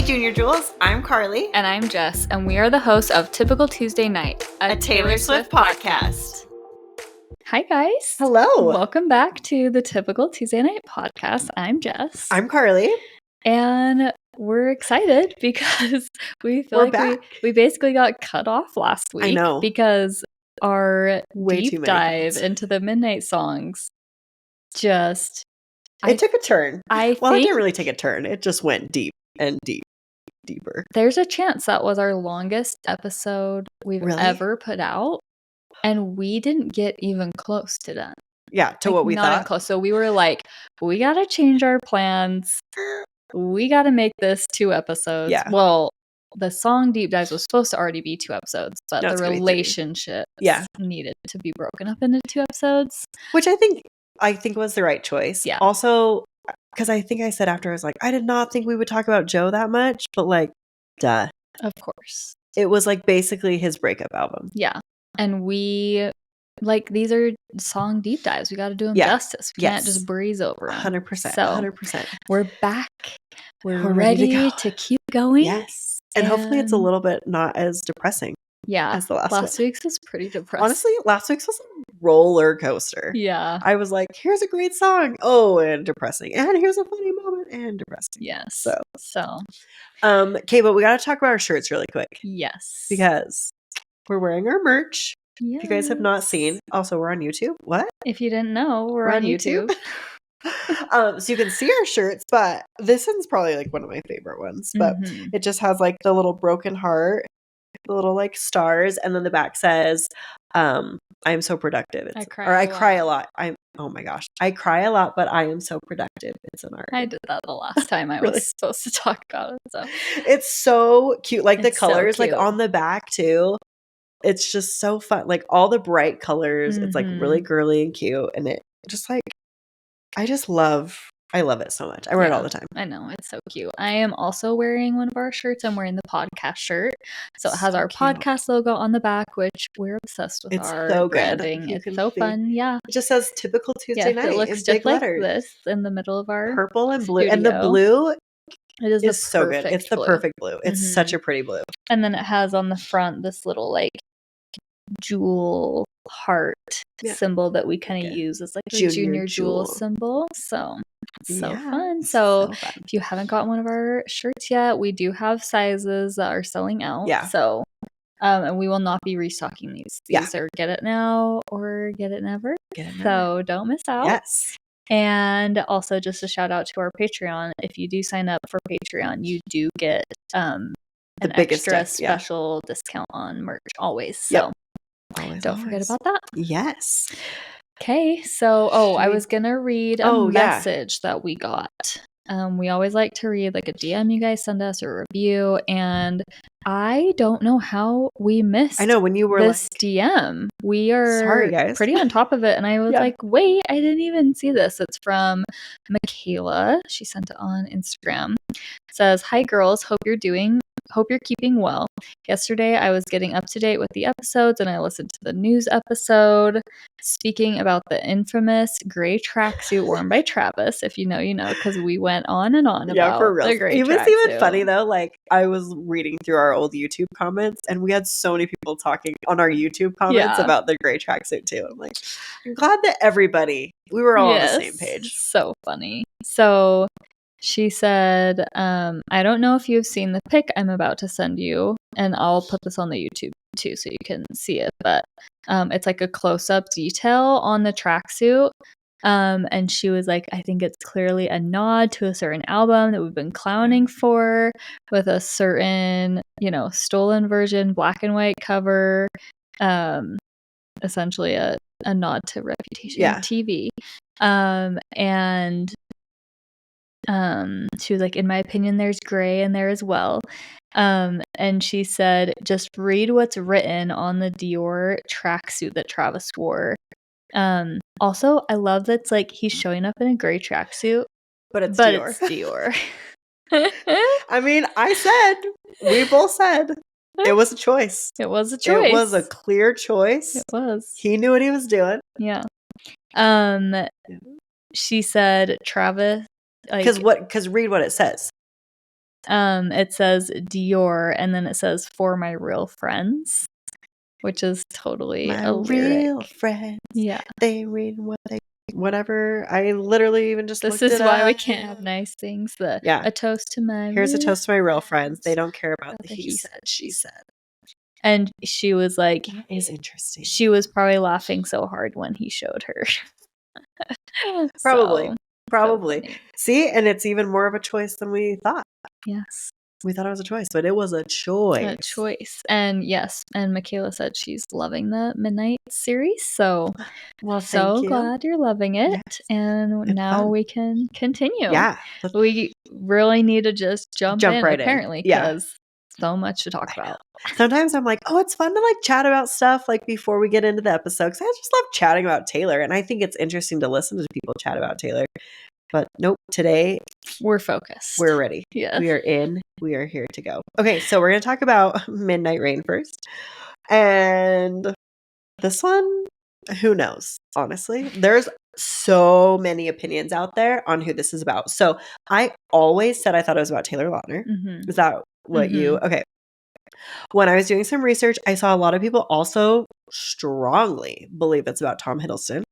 Junior Jewels, I'm Carly. And I'm Jess, and we are the hosts of Typical Tuesday Night, a Taylor Swift podcast. Hi, guys. Hello. Welcome back to the Typical Tuesday Night podcast. I'm Jess. I'm Carly. And we're excited because we're back. We basically got cut off last week. I know. Because our Way deep dive into the Midnight songs just... It took a turn. It didn't really take a turn. It just went deep and deeper. There's a chance that was our longest episode we've ever put out. And we didn't get even close to that. Yeah, to what we not thought. Even close. So we were like, we got to change our plans. We got to make this 2 episodes. Yeah. Well, the song deep dives was supposed to already be 2 episodes, but the relationship needed to be broken up into 2 episodes. Which I think was the right choice. Yeah. Also, because I think I said after, I was like, I did not think we would talk about Joe that much, but like, duh. Of course. It was like basically his breakup album. Yeah. And we, these are song deep dives. We got to do them justice. We can't just breeze over them. 100%. So 100%. We're back. We're ready to keep going. Yes. And hopefully it's a little bit not as depressing. Yeah. As the last week's was pretty depressing. Honestly, last week's was a roller coaster. Yeah. I was like, here's a great song. Oh, and depressing. And here's a funny moment and depressing. Yes. So. Okay, but we got to talk about our shirts really quick. Yes. Because we're wearing our merch. Yes. If you guys have not seen, also we're on YouTube. What? If you didn't know, we're on YouTube. So you can see our shirts, but this one's probably like one of my favorite ones. But it just has like the little broken heart, the little like stars, and then the back says, I am so productive. I cry a lot. Oh my gosh. I cry a lot, but I am so productive. It's an art. I did that the last time I was supposed to talk about it. So it's so cute. Like the colors, so like on the back too. It's just so fun. Like all the bright colors. It's like really girly and cute. And it just like, I love it so much. I wear it all the time. I know. It's so cute. I am also wearing one of our shirts. I'm wearing the podcast shirt. So it has our podcast logo on the back, which we're obsessed with. It's our so branding. Good. It's so fun. Yeah. It just says Typical Tuesday Night. It looks in just big like letters. this in the middle of our purple and blue. studio. And the blue is so good. It's the perfect blue. It's such a pretty blue. And then it has on the front this little like jewel heart symbol that we kind of use as like a junior jewel symbol. So fun. So if you haven't gotten one of our shirts yet, we do have sizes that are selling out. Yeah. So and we will not be restocking these. These are get it now or get it never. So don't miss out. Yes. And also just a shout out to our Patreon. If you do sign up for Patreon, you do get an extra special discount on merch always. So don't forget about that. Yes. Okay, so I was gonna read a message that we got. We always like to read like a DM you guys send us or a review, and I don't know how we missed. I know when you were this DM. We are sorry, guys. Pretty on top of it, and I was like, wait, I didn't even see this. It's from Michaela. She sent it on Instagram. It says, "Hi girls, hope you're keeping well. Yesterday, I was getting up to date with the episodes and I listened to the news episode speaking about the infamous gray tracksuit worn by Travis. If you know, you know, because we went on and on about for real. The gray tracksuit. It was even funny though. Like I was reading through our old YouTube comments and we had so many people talking on our YouTube comments about the gray tracksuit too. I'm like, I'm glad that we were all on the same page. So funny. So she said, I don't know if you've seen the pic I'm about to send you, and I'll put this on the YouTube too so you can see it, but it's like a close-up detail on the tracksuit. And she was like, I think it's clearly a nod to a certain album that we've been clowning for with a certain, stolen version, black and white cover, essentially a nod to Reputation TV. And she was like, in my opinion, there's gray in there as well. And she said, just read what's written on the Dior tracksuit that Travis wore. Also, I love that's like he's showing up in a gray tracksuit, but it's Dior. I mean, we both said it was a choice. It was a choice. It was a clear choice. It was. He knew what he was doing. Yeah. She said, Travis, because read what it says. It says Dior, and then it says for my real friends, which is totally my a lyric. real friends. Yeah. They read whatever. I literally even just This looked is it why up. we can't have nice things. A toast to my Here's a real toast to my real friends. They don't care about the the he said, she said. And she was like, That is interesting. she was probably laughing so hard when he showed her. Probably. So See, and it's even more of a choice than we thought. Yes. We thought it was a choice, but it was a choice. A choice. And yes, and Michaela said she's loving the Midnight series. So, well, so glad you're loving it. Yes. And it's now fun. We can continue. Yeah. We really need to just jump in, right apparently, because so much to talk about. Sometimes I'm like, oh, it's fun to like chat about stuff like before we get into the episode, because I just love chatting about Taylor, and I think it's interesting to listen to people chat about Taylor. But nope, today we're focused. We're ready. Yeah, we are in. We are here to go. Okay, so we're going to talk about Midnight Rain first, and this one, who knows? Honestly, there's so many opinions out there on who this is about. So I always said I thought it was about Taylor Lautner. Mm-hmm. Is that what you? Okay. When I was doing some research, I saw a lot of people also strongly believe it's about Tom Hiddleston,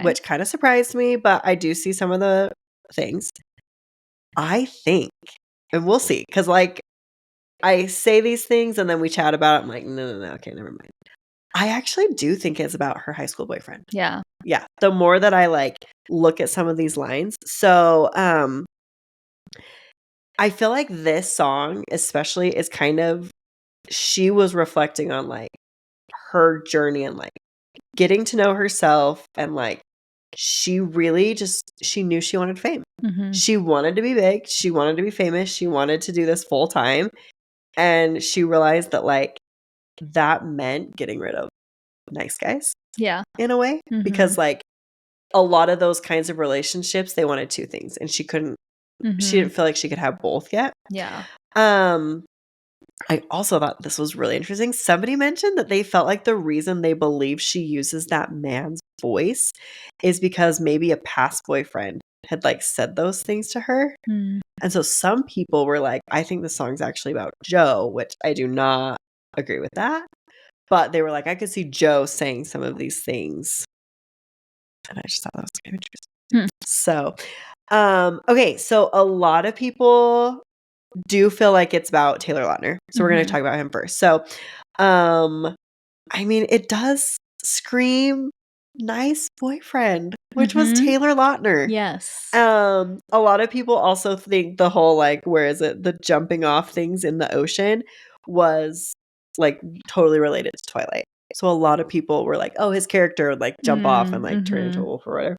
which kind of surprised me, but I do see some of the things. I think, and we'll see, because like I say these things and then we chat about it. I'm like, no, okay, never mind. I actually do think it's about her high school boyfriend. Yeah. Yeah. The more that I like look at some of these lines. So, I feel like this song especially is kind of, she was reflecting on like her journey and like getting to know herself, and like she really just, she knew she wanted fame. Mm-hmm. She wanted to be big. She wanted to be famous. She wanted to do this full time. And she realized that like that meant getting rid of nice guys. Yeah. In a way. Mm-hmm. Because like a lot of those kinds of relationships, they wanted two things, and she couldn't, she didn't feel like she could have both yet. Yeah. I also thought this was really interesting. Somebody mentioned that they felt like the reason they believe she uses that man's voice is because maybe a past boyfriend had like said those things to her. Mm. And so some people were like, I think the song's actually about Joe, which I do not agree with that. But they were like, I could see Joe saying some of these things. And I just thought that was kind of interesting. So, okay. So a lot of people do feel like it's about Taylor Lautner. So we're going to talk about him first. So, I mean, it does scream nice boyfriend, which was Taylor Lautner. Yes. A lot of people also think the whole, like, where is it? The jumping off things in the ocean was like totally related to Twilight. So a lot of people were like, oh, his character would like jump off and like turn into a wolf or whatever.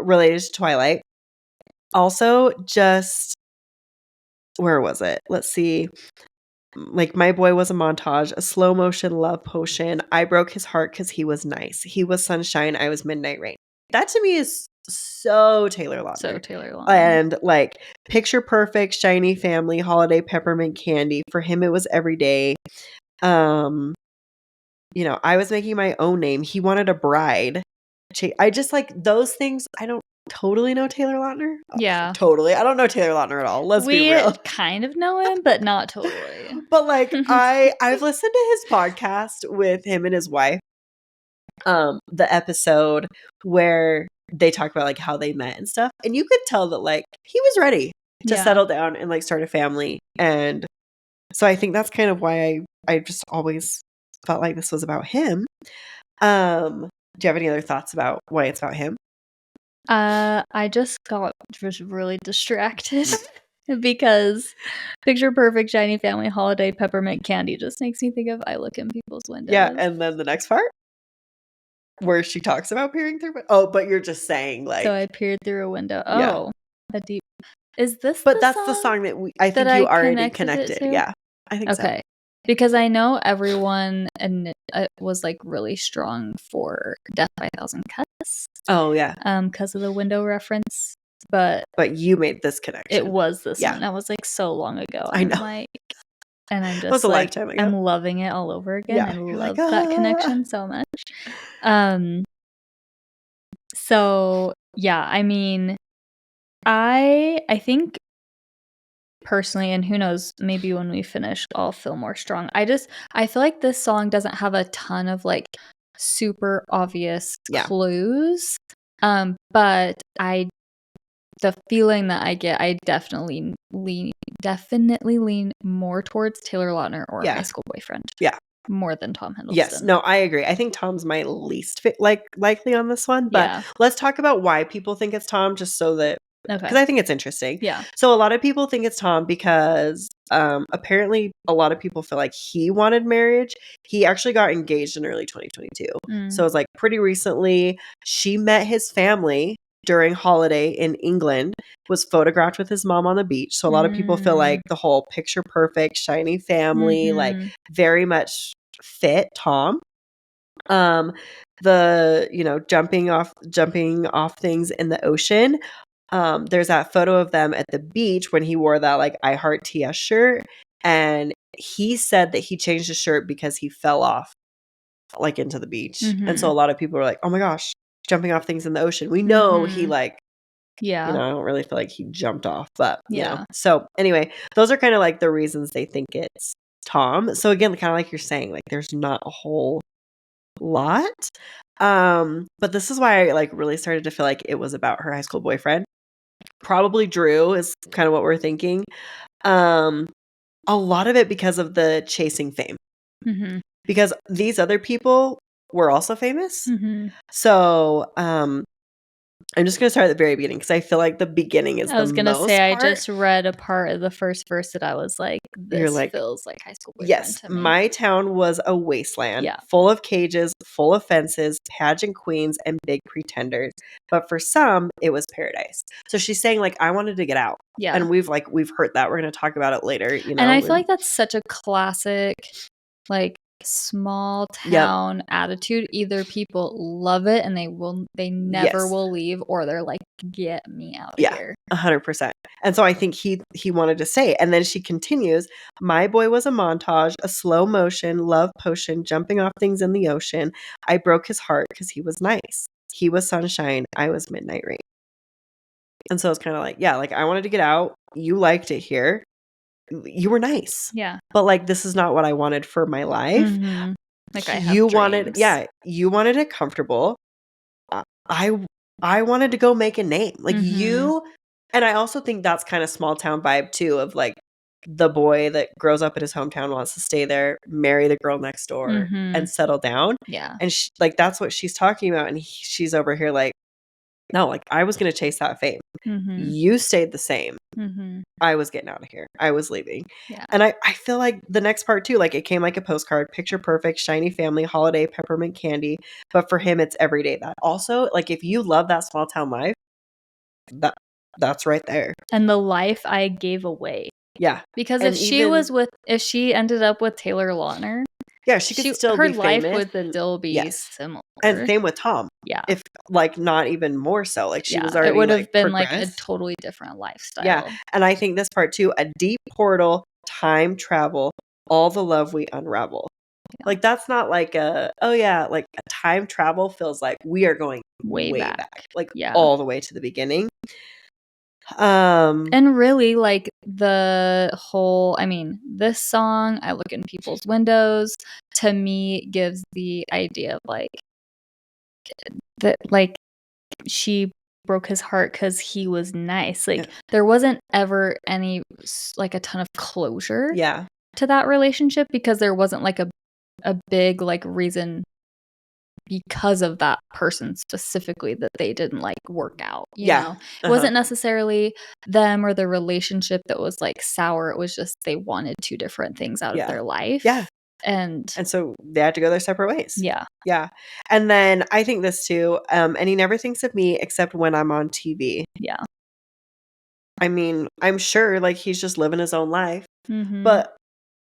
Related to Twilight. Also, just, where was it? Let's see. Like, my boy was a montage, a slow motion love potion. I broke his heart because he was nice. He was sunshine. I was midnight rain. That to me is so Taylor Lautner. So Taylor Lautner. And like picture perfect, shiny family, holiday peppermint candy. For him, it was every day. You know, I was making my own name. He wanted a bride. I just like those things. I don't totally know Taylor Lautner. Yeah. Totally. I don't know Taylor Lautner at all. Let's be real. We kind of know him, but not totally. But like I've listened to his podcast with him and his wife. The episode where they talk about like how they met and stuff. And you could tell that like he was ready to settle down and like start a family. And so I think that's kind of why I just always felt like this was about him. Do you have any other thoughts about why it's about him? I just was really distracted because picture perfect shiny family holiday peppermint candy just makes me think of I look in people's windows. Yeah, and then the next part where she talks about peering through. Oh, but you're just saying like. So I peered through a window. Oh, a deep. Is this? But that's the song that I think you already connected. Yeah, I think so. Okay. Because I know everyone, and it was like really strong for Death by a Thousand Cuts. Oh yeah. Because of the window reference, but you made this connection. It was this one. That was like so long ago. I know. And I'm just was a lifetime ago. I'm loving it all over again. Yeah, I love that connection so much. So yeah, I mean, I think personally, and who knows, maybe when we finish, I'll feel more strong. I feel like this song doesn't have a ton of like super obvious clues. But the feeling that I get, I definitely lean more towards Taylor Lautner or High School Boyfriend. Yeah. More than Tom Hiddleston. Yes, no, I agree. I think Tom's my least likely on this one, but let's talk about why people think it's Tom, just so that because I think it's interesting. Yeah. So a lot of people think it's Tom because apparently a lot of people feel like he wanted marriage. He actually got engaged in early 2022. So it's like pretty recently. She met his family during holiday in England, was photographed with his mom on the beach. So a lot of people feel like the whole picture perfect, shiny family, like very much fit Tom. The, you know, jumping off things in the ocean. There's that photo of them at the beach when he wore that like I Heart TS shirt. And he said that he changed his shirt because he fell off like into the beach. And so a lot of people are like, oh my gosh, jumping off things in the ocean. We know he like, you know, I don't really feel like he jumped off, but you know. So anyway, those are kind of like the reasons they think it's Tom. So again, kind of like you're saying, like there's not a whole lot. But this is why I like really started to feel like it was about her high school boyfriend. Probably Drew is kind of what we're thinking. A lot of it because of the chasing fame. Because these other people were also famous. So I'm just going to start at the very beginning because I feel like the beginning is the most I was going to say, I just read a part of the first verse that I was like, this feels like High School Boyfriend to me. My town was a wasteland, full of cages, full of fences, pageant queens, and big pretenders. But for some, it was paradise. So she's saying like, I wanted to get out. Yeah. And we've heard that. We're going to talk about it later. You know, and I feel like that's such a classic, like, small town attitude. Either people love it and they never will leave, or they're like, get me out of here. 100%. And so I think he wanted to say, and then she continues, my boy was a montage, a slow motion love potion, jumping off things in the ocean. I broke his heart because he was nice. He was sunshine, I was midnight rain. And so it's kind of like, like I wanted to get out, you liked it here, you were nice. Yeah. But like, this is not what I wanted for my life. Like I have wanted, you wanted it comfortable. I wanted to go make a name. Like you, and I also think that's kind of small town vibe too, of like the boy that grows up in his hometown wants to stay there, marry the girl next door and settle down. Yeah. And like, that's what she's talking about. And she's over here like, no, like I was going to chase that fame. You stayed the same. I was getting out of here. I was leaving. Yeah. And I feel like the next part too, like it came like a postcard, picture perfect, shiny family, holiday, peppermint candy. But for him, it's everyday. That also, like if you love that small town life, that's right there. And the life I gave away. Yeah. Because if she ended up with Taylor Lautner, she could still be famous. Her life would still be similar. And same with Tom. Yeah. If like not even more so. Like she was already it would have been progressed. Like a totally different lifestyle. Yeah. And I think this part too, a deep portal, time travel, all the love we unravel. Yeah. Like that's not like like a time travel feels like we are going way back. Like all the way to the beginning. And really like the whole, I mean, this song, I look in people's windows, to me gives the idea of like that, like she broke his heart because he was nice. Like there wasn't ever any like a ton of closure to that relationship, because there wasn't like a big like reason because of that person specifically that they didn't like work out, you know. It wasn't necessarily them or the relationship that was like sour. It was just they wanted two different things out of their life. And so they had to go their separate ways. Yeah. And then I think this too, and he never thinks of me except when I'm on TV. Yeah. I mean, I'm sure like he's just living his own life. But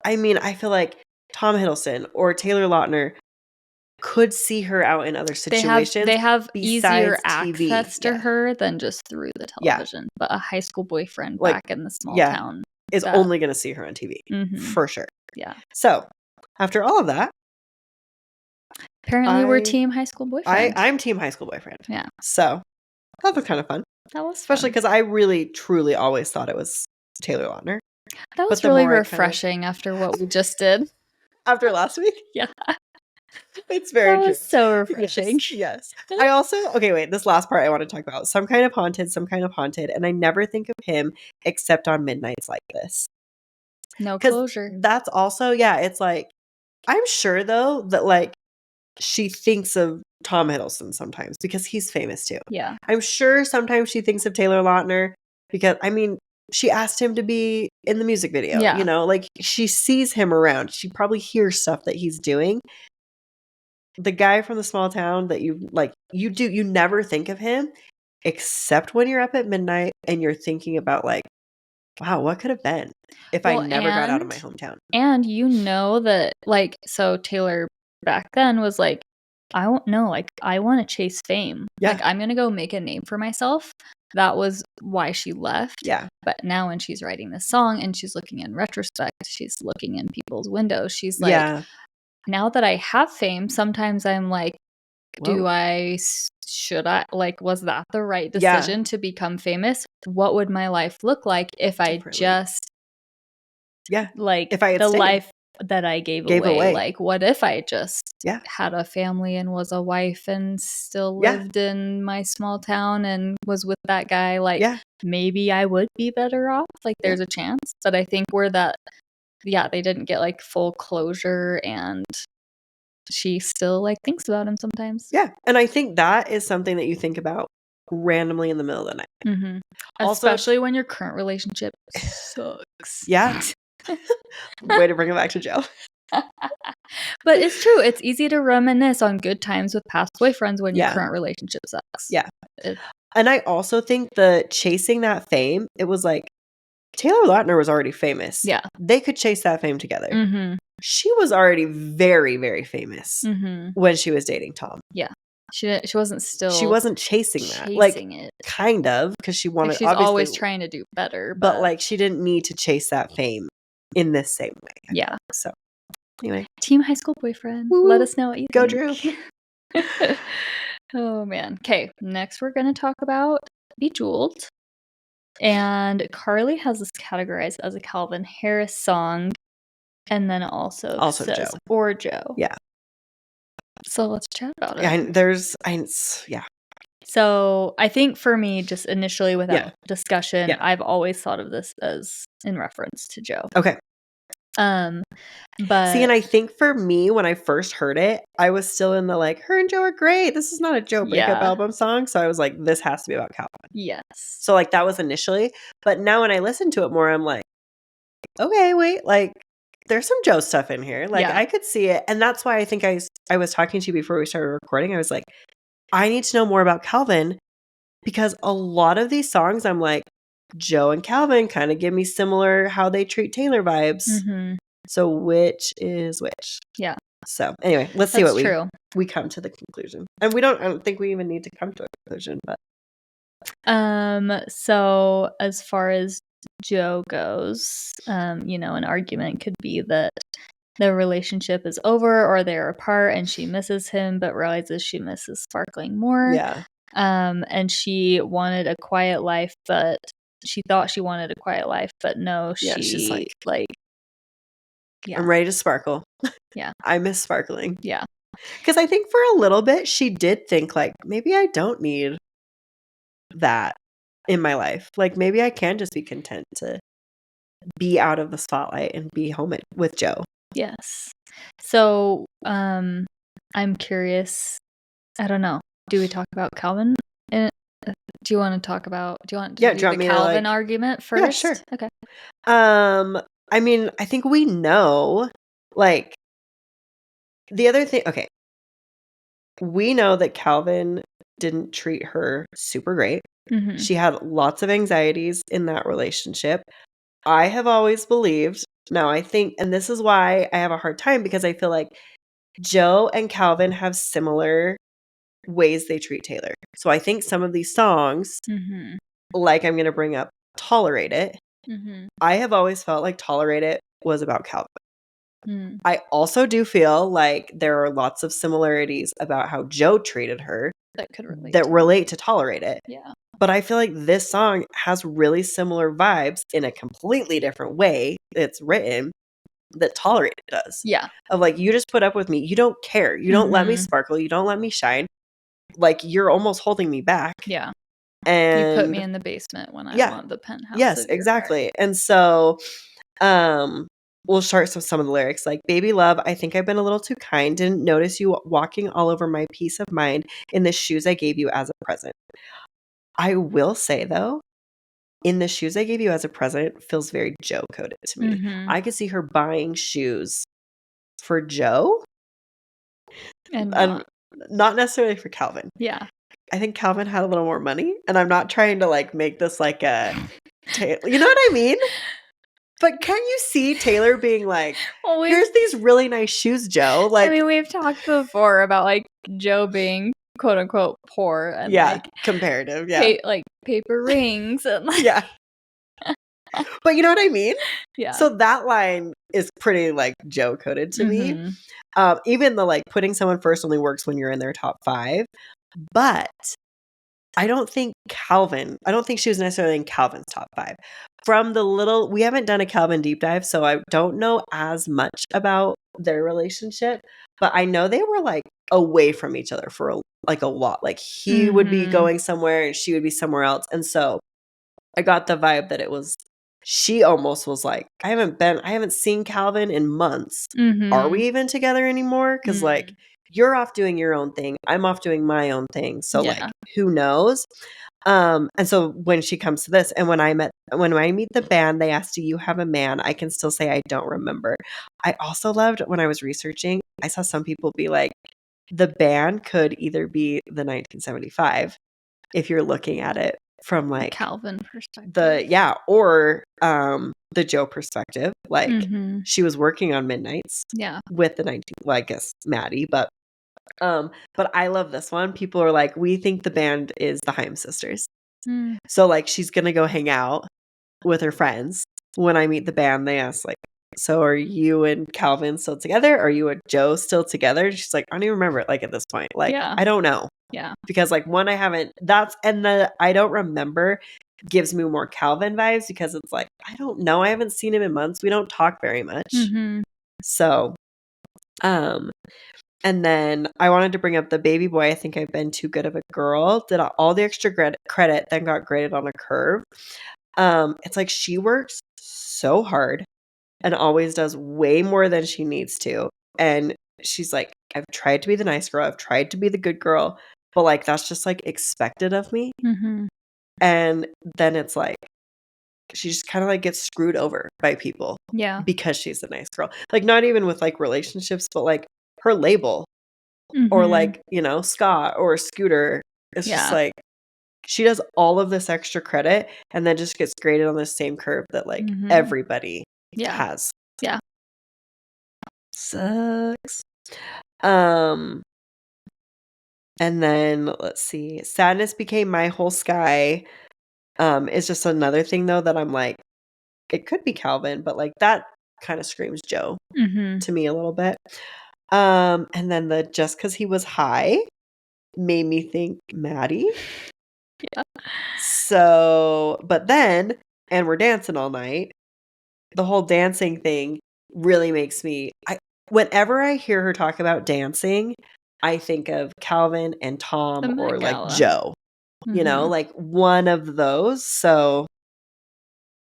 I mean, I feel like Tom Hiddleston or Taylor Lautner could see her out in other situations. They have easier access to her than just through the television. But a high school boyfriend back in the small town is only going to see her on TV for sure. Yeah. So after all of that, apparently we're team high school boyfriend. I'm team high school boyfriend. Yeah. So that was kind of fun. That was especially because I really truly always thought it was Taylor Lautner. That was really refreshing after what we just did. After last week? Yeah. It's very true. That was so refreshing. Yes. I also, okay, wait, this last part I want to talk about. Some Kind of Haunted, and I never think of him except on Midnights Like This. No closure. That's also, it's like, I'm sure though that like she thinks of Tom Hiddleston sometimes because he's famous too. Yeah. I'm sure sometimes she thinks of Taylor Lautner because, I mean, she asked him to be in the music video. Yeah. You know, like she sees him around. She probably hears stuff that he's doing. The guy from the small town that you like, you never think of him except when you're up at midnight and you're thinking about like, wow, what could have been if I never got out of my hometown? And you know that, like, so Taylor back then was like, I don't know, like, I want to chase fame. Yeah. Like, I'm going to go make a name for myself. That was why she left. Yeah. But now when she's writing this song and she's looking in retrospect, she's looking in people's windows. She's like, now that I have fame, sometimes I'm like, should I, like, was that the right decision to become famous? What would my life look like if I just, like, if I had the stayed. life that I gave away? Like, what if I just Yeah. had a family and was a wife and still lived in my small town and was with that guy? Like, maybe I would be better off. Like, there's a chance. But I think we're that, they didn't get like full closure, and she still like thinks about him sometimes. Yeah. And I think that is something that you think about randomly in the middle of the night. Mm-hmm. Especially when your current relationship sucks. Yeah. Way to bring it back to Joe. But it's true. It's easy to reminisce on good times with past boyfriends when your current relationship sucks. Yeah. And I also think the chasing that fame, it was like Taylor Lautner was already famous. Yeah. They could chase that fame together. Mm-hmm. She was already very, very famous when she was dating Tom. Yeah. She wasn't chasing that. Chasing it. Kind of, because she wanted, she's always trying to do better. But like she didn't need to chase that fame in this same way. Yeah. So anyway. Team High School Boyfriend. Woo-woo. Let us know what you think. Go Drew. Oh man. Okay. Next we're going to talk about Bejeweled. And Carly has this categorized as a Calvin Harris song. And then also says, Joe. Or Joe. Yeah. So let's chat about it. Yeah. So I think for me, just initially without discussion, I've always thought of this as in reference to Joe. Okay. But see, and I think for me, when I first heard it, I was still in the like, her and Joe are great. This is not a Joe breakup album song. So I was like, this has to be about Calvin. Yes. So like that was initially, but now when I listen to it more, I'm like, okay, wait, like there's some Joe stuff in here. Like I could see it. And that's why I think I was talking to you before we started recording. I was like, I need to know more about Calvin because a lot of these songs, I'm like, Joe and Calvin kind of give me similar how they treat Taylor vibes. Mm-hmm. So which is which? Yeah. So anyway, let's see what we come to the conclusion. And I don't think we even need to come to a conclusion, but. So as far as Joe goes, an argument could be that the relationship is over or they're apart and she misses him but realizes she misses Sparkling more. Yeah. And she wanted a quiet life, but she thought she wanted a quiet life, but no, she's like I'm ready to sparkle. Yeah. I miss sparkling. Yeah. Because I think for a little bit she did think like maybe I don't need that in my life. Like maybe I can just be content to be out of the spotlight and be home with Joe. Yes. So I'm curious. I don't know. Do we talk about Calvin? Do you want to talk about? Do you want to do the Calvin argument first? Yeah, sure. Okay. I mean, I think we know, like, the other thing. Okay, we know that Calvin didn't treat her super great. Mm-hmm. She had lots of anxieties in that relationship. I have always believed. Now, I think, and this is why I have a hard time because I feel like Joe and Calvin have similar ways they treat Taylor. So I think some of these songs, like I'm going to bring up Tolerate It, I have always felt like Tolerate It was about Calvin. I also do feel like there are lots of similarities about how Joe treated her that relate to Tolerate It. Yeah. But I feel like this song has really similar vibes in a completely different way it's written that Tolerate It does. Yeah. Of like, you just put up with me. You don't care. You don't let me sparkle. You don't let me shine. Like, you're almost holding me back. Yeah. And you put me in the basement when I want the penthouse. Yes, exactly. And so we'll start some of the lyrics like, baby love, I think I've been a little too kind. Didn't notice you walking all over my peace of mind in the shoes I gave you as a present. I will say, though, in the shoes I gave you as a present feels very Joe coded to me. I could see her buying shoes for Joe and not necessarily for Calvin. Yeah. I think Calvin had a little more money, and I'm not trying to like make this like a you know what I mean? But can you see Taylor being like, well, here's these really nice shoes, Joe? Like, I mean, we've talked before about like Joe being quote unquote poor and like comparative, like paper rings and like But you know what I mean? Yeah. So that line is pretty like Joe coded to me. Even the like putting someone first only works when you're in their top 5. But I don't think she was necessarily in Calvin's top 5. From the little, we haven't done a Calvin deep dive, so I don't know as much about their relationship, but I know they were like away from each other for a lot. Like he would be going somewhere and she would be somewhere else. And so I got the vibe that it was, she almost was like, I haven't seen Calvin in months. Are we even together anymore? Because like, you're off doing your own thing. I'm off doing my own thing. So like, who knows? And so when she comes to this, and when I meet the band, they asked, do you have a man? I can still say I don't remember. I also loved when I was researching, I saw some people be like, the band could either be the 1975, if you're looking at it from like Calvin perspective. Or the Joe perspective. Like she was working on Midnights. With the 19, well, I guess Matty, but I love this one. People are like, we think the band is the Haim sisters. So like she's gonna go hang out with her friends. When I meet the band, they ask like, so are you and Calvin still together? Are you and Joe still together? And she's like, I don't even remember it like at this point. Like I don't know. Yeah. Because like one, I haven't, I don't remember gives me more Calvin vibes because it's like, I don't know. I haven't seen him in months. We don't talk very much. So, and then I wanted to bring up the baby boy. I think I've been too good of a girl. Did all the extra credit, then got graded on a curve. It's like she works so hard and always does way more than she needs to. And she's like, I've tried to be the nice girl. I've tried to be the good girl. But like, that's just like expected of me. And then it's like, she just kind of like gets screwed over by people. Yeah. Because she's a nice girl. Like not even with like relationships, but like her label or like, you know, Scott or Scooter. It's just like, she does all of this extra credit and then just gets graded on the same curve that like everybody has. Yeah. Sucks. And then let's see. Sadness became my whole sky. Is just another thing though that I'm like, it could be Calvin, but like that kind of screams Joe to me a little bit. And then the just because he was high made me think Matty. Yeah. So, but then, and we're dancing all night. The whole dancing thing really makes me, whenever I hear her talk about dancing, I think of Calvin and Tom or like Joe, you know, like one of those. So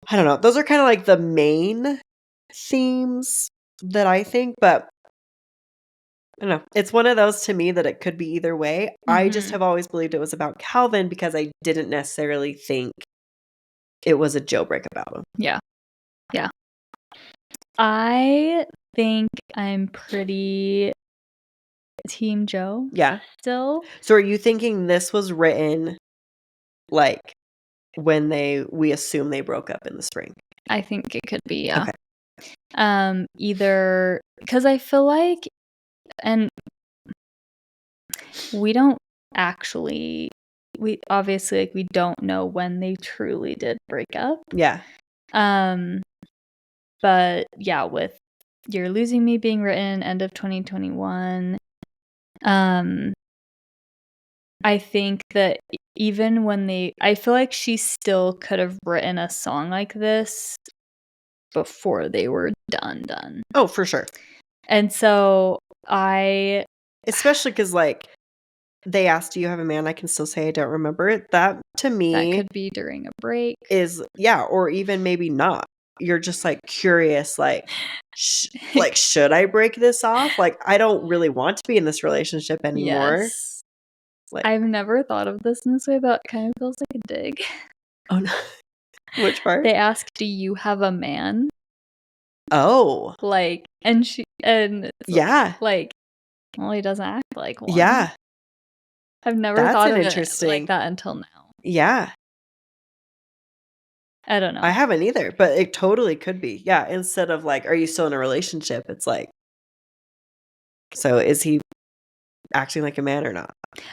I don't know. Those are kind of like the main themes that I think, but I don't know. It's one of those to me that it could be either way. I just have always believed it was about Calvin because I didn't necessarily think it was a Joe breakup album. Yeah. Yeah. I think I'm pretty Team Joe. Yeah. Still. So are you thinking this was written like when we assume they broke up in the spring? I think it could be, yeah. Okay. Either because I feel like, and we don't actually, we obviously like we don't know when they truly did break up. Yeah. But yeah, with You're Losing Me being written end of 2021, I think that even when I feel like she still could have written a song like this before they were done. Oh, for sure. And so especially because, like, they asked, do you have a man? I can still say I don't remember it. That, to me, that could be during a break. Or even maybe not. You're just, like, curious, like, should I break this off? Like, I don't really want to be in this relationship anymore. Yes. Like, I've never thought of this in this way, but it kind of feels like a dig. oh, no. Which part? They ask, do you have a man? Oh. Like, and Yeah. like, well, he doesn't act like one. Yeah. I've never That's thought an of interesting... it like that until now. Yeah. I don't know. I haven't either, but it totally could be. Yeah, instead of, like, are you still in a relationship? It's like, so is he acting like a man or not?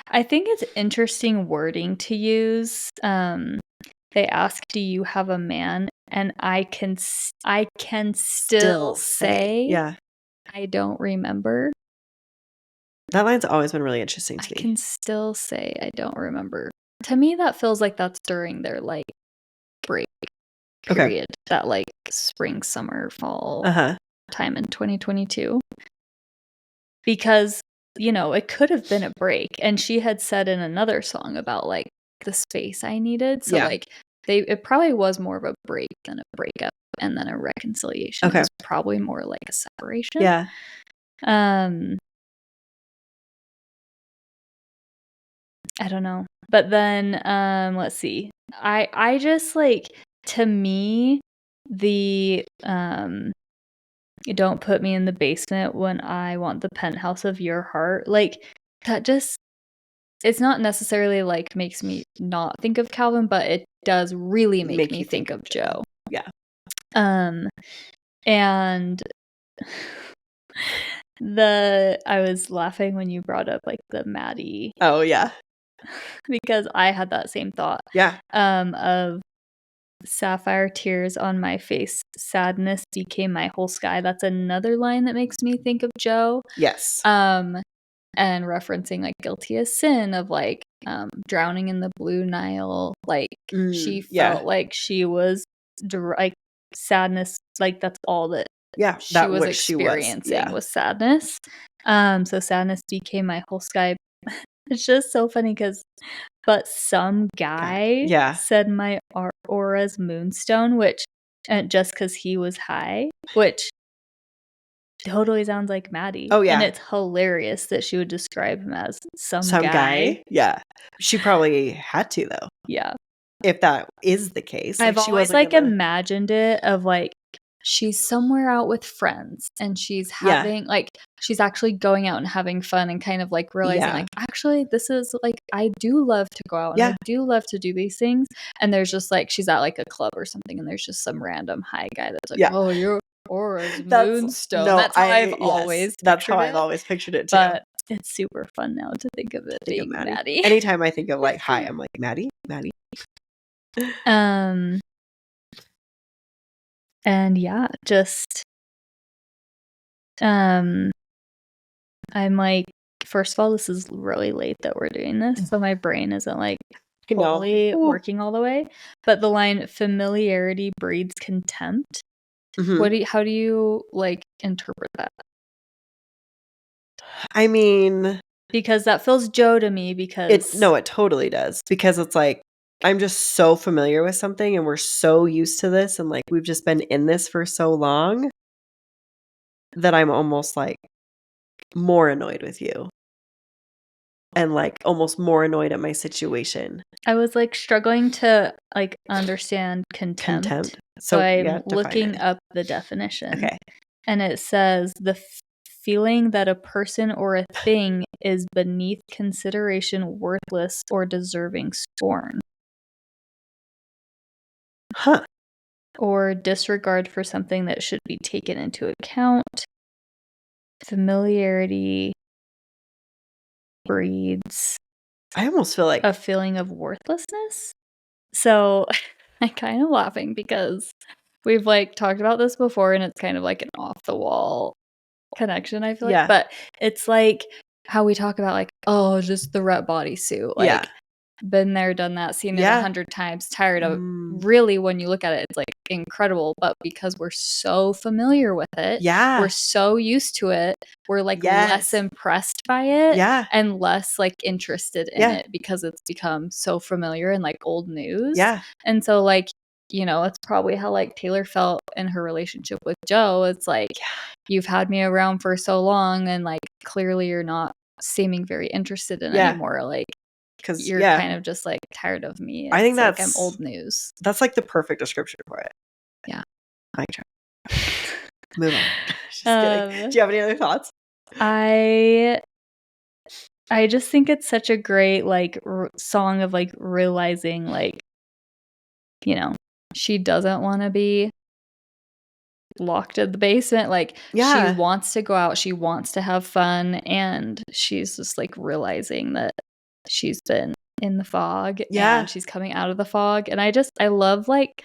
I think it's interesting wording to use. They ask, do you have a man? And I can still say, yeah, I don't remember. that line's always been really interesting to me. I can still say I don't remember. To me, that feels like that's during their, like, break period. Okay. That, like, spring, summer, fall time in 2022. Because, you know, it could have been a break. And she had said in another song about, like, the space I needed. So, like, it probably was more of a break than a breakup, and then a reconciliation. Okay. It was probably more like a separation. Yeah. I don't know. But then, let's see. I just, like, to me, the you don't put me in the basement when I want the penthouse of your heart. Like, that just, it's not necessarily, like, makes me not think of Calvin, but it does really make me think of Joe. Yeah. And I was laughing when you brought up, like, the Matty. Oh, yeah. Because I had that same thought. Yeah. Of sapphire tears on my face, sadness became my whole sky. That's another line that makes me think of Joe. Yes. And referencing, like, guilty as sin of, like, drowning in the Blue Nile. Like, she felt like she was, like, sadness. Like, that's all that she was experiencing was sadness. So sadness became my whole sky. It's just so funny because, but some guy said my aura's moonstone, which, just because he was high, which totally sounds like Matty. Oh, yeah. And it's hilarious that she would describe him as some guy. Yeah. She probably had to, though. Yeah. If that is the case. I've always, like, imagined it of, like, she's somewhere out with friends and she's having, like, she's actually going out and having fun and kind of, like, realizing, like, actually, this is, like, I do love to go out and I do love to do these things. And there's just, like, she's at, like, a club or something and there's just some random high guy that's like, oh, you're aura's moonstone. No, that's how I've always pictured it too. But it's super fun now to think of it being Matty. Anytime I think of, like, hi, I'm like, Matty. And yeah, just I'm like, first of all, this is really late that we're doing this, so my brain isn't, like, fully working all the way. But the line familiarity breeds contempt. How do you, like, interpret that? I mean, because that feels Joe to me, because it totally does, because it's like, I'm just so familiar with something and we're so used to this and, like, we've just been in this for so long that I'm almost, like, more annoyed with you and, like, almost more annoyed at my situation. I was, like, struggling to, like, understand contempt. So I'm looking up the definition. Okay. And it says the feeling that a person or a thing is beneath consideration, worthless, or deserving scorn. Huh. Or disregard for something that should be taken into account. Familiarity breeds, I almost feel like, a feeling of worthlessness. So I'm kind of laughing because we've, like, talked about this before and it's kind of like an off the wall connection, I feel like. But it's like how we talk about like, oh, just the red bodysuit. Like, been there, done that, seen it 100 times, tired of really, when you look at it, it's like incredible. But because we're so familiar with it, we're so used to it, we're like less impressed by it and less like interested in it because it's become so familiar and like old news. And so like, you know, it's probably how like Taylor felt in her relationship with Joe. It's like, you've had me around for so long and like clearly you're not seeming very interested in anymore. Like, because you're kind of just like tired of me. It's, I think that's like I'm old news. That's like the perfect description for it. Yeah. Mic drop. Move on. Just kidding. Do you have any other thoughts? I just think it's such a great like song of like realizing like, you know, she doesn't want to be locked in the basement. Like she wants to go out, she wants to have fun, and she's just like realizing that she's been in the fog and she's coming out of the fog. And I love like,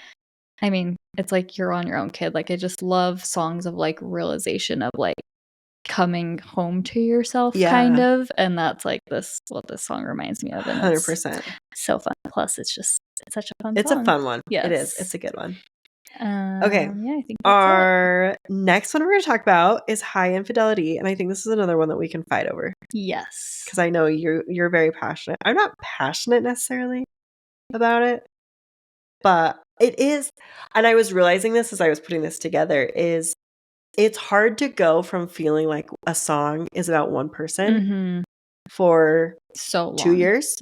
I mean, it's like You're on Your Own, Kid. Like I just love songs of like realization of like coming home to yourself kind of. And that's like what this song reminds me of. And 100%. So fun. Plus it's such a fun song. It's a fun one. Yes. It is. It's a good one. Okay. Yeah, I think that's our next one we're going to talk about is High Infidelity, and I think this is another one that we can fight over. Yes, because I know you're very passionate. I'm not passionate necessarily about it, but it is. And I was realizing this as I was putting this together, is it's hard to go from feeling like a song is about one person for so long. 2 years,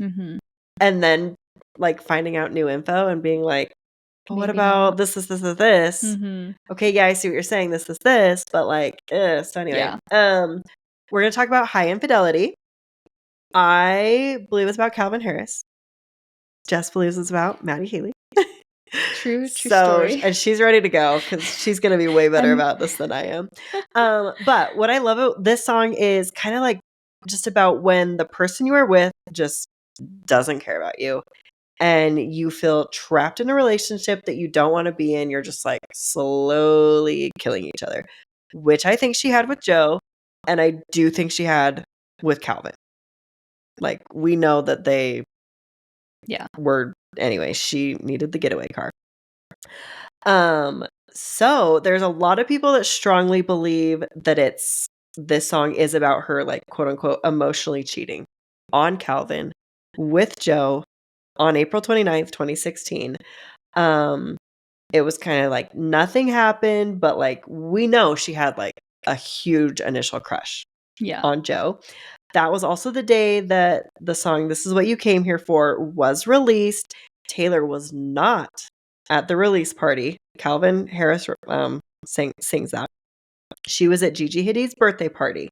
and then like finding out new info and being like, well, what about this? Okay, yeah, I see what you're saying. This, but like, so anyway, we're gonna talk about High Infidelity. I believe it's about Calvin Harris. Jess believes it's about Matty Healy. True story. And she's ready to go because she's gonna be way better about this than I am. But what I love about this song is kind of like just about when the person you are with just doesn't care about you. And you feel trapped in a relationship that you don't want to be in. You're just like slowly killing each other, which I think she had with Joe. And I do think she had with Calvin. Like, we know that they were, anyway, she needed the getaway car. So there's a lot of people that strongly believe that this song is about her, like, quote unquote, emotionally cheating on Calvin with Joe on April 29th, 2016. It was kind of like nothing happened, but like we know she had like a huge initial crush on Joe. That was also the day that the song This Is What You Came Here For was released. Taylor was not at the release party. Calvin Harris sings that. She was at Gigi Hadid's birthday party.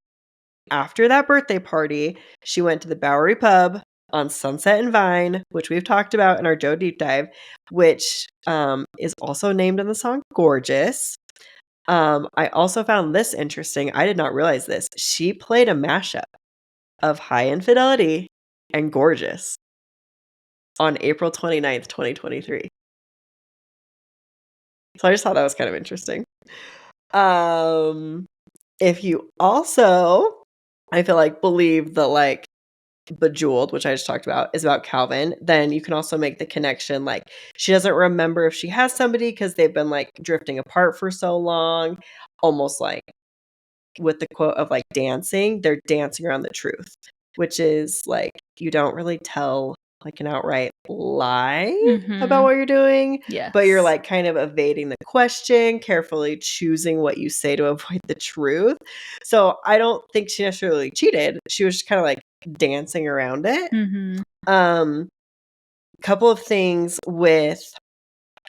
After that birthday party, she went to the Bowery Pub on Sunset and Vine, which we've talked about in our Joe Deep Dive, which is also named in the song Gorgeous. I also found this interesting. I did not realize this. She played a mashup of High Infidelity and Gorgeous on April 29th, 2023. So I just thought that was kind of interesting. If you also, I feel like, believe that like Bejeweled, which I just talked about, is about Calvin, then you can also make the connection like she doesn't remember if she has somebody because they've been like drifting apart for so long, almost like with the quote of like dancing, they're dancing around the truth, which is like you don't really tell like an outright lie about what you're doing, but you're like kind of evading the question, carefully choosing what you say to avoid the truth. So I don't think she necessarily cheated. She was just kind of like dancing around it. Couple of things with,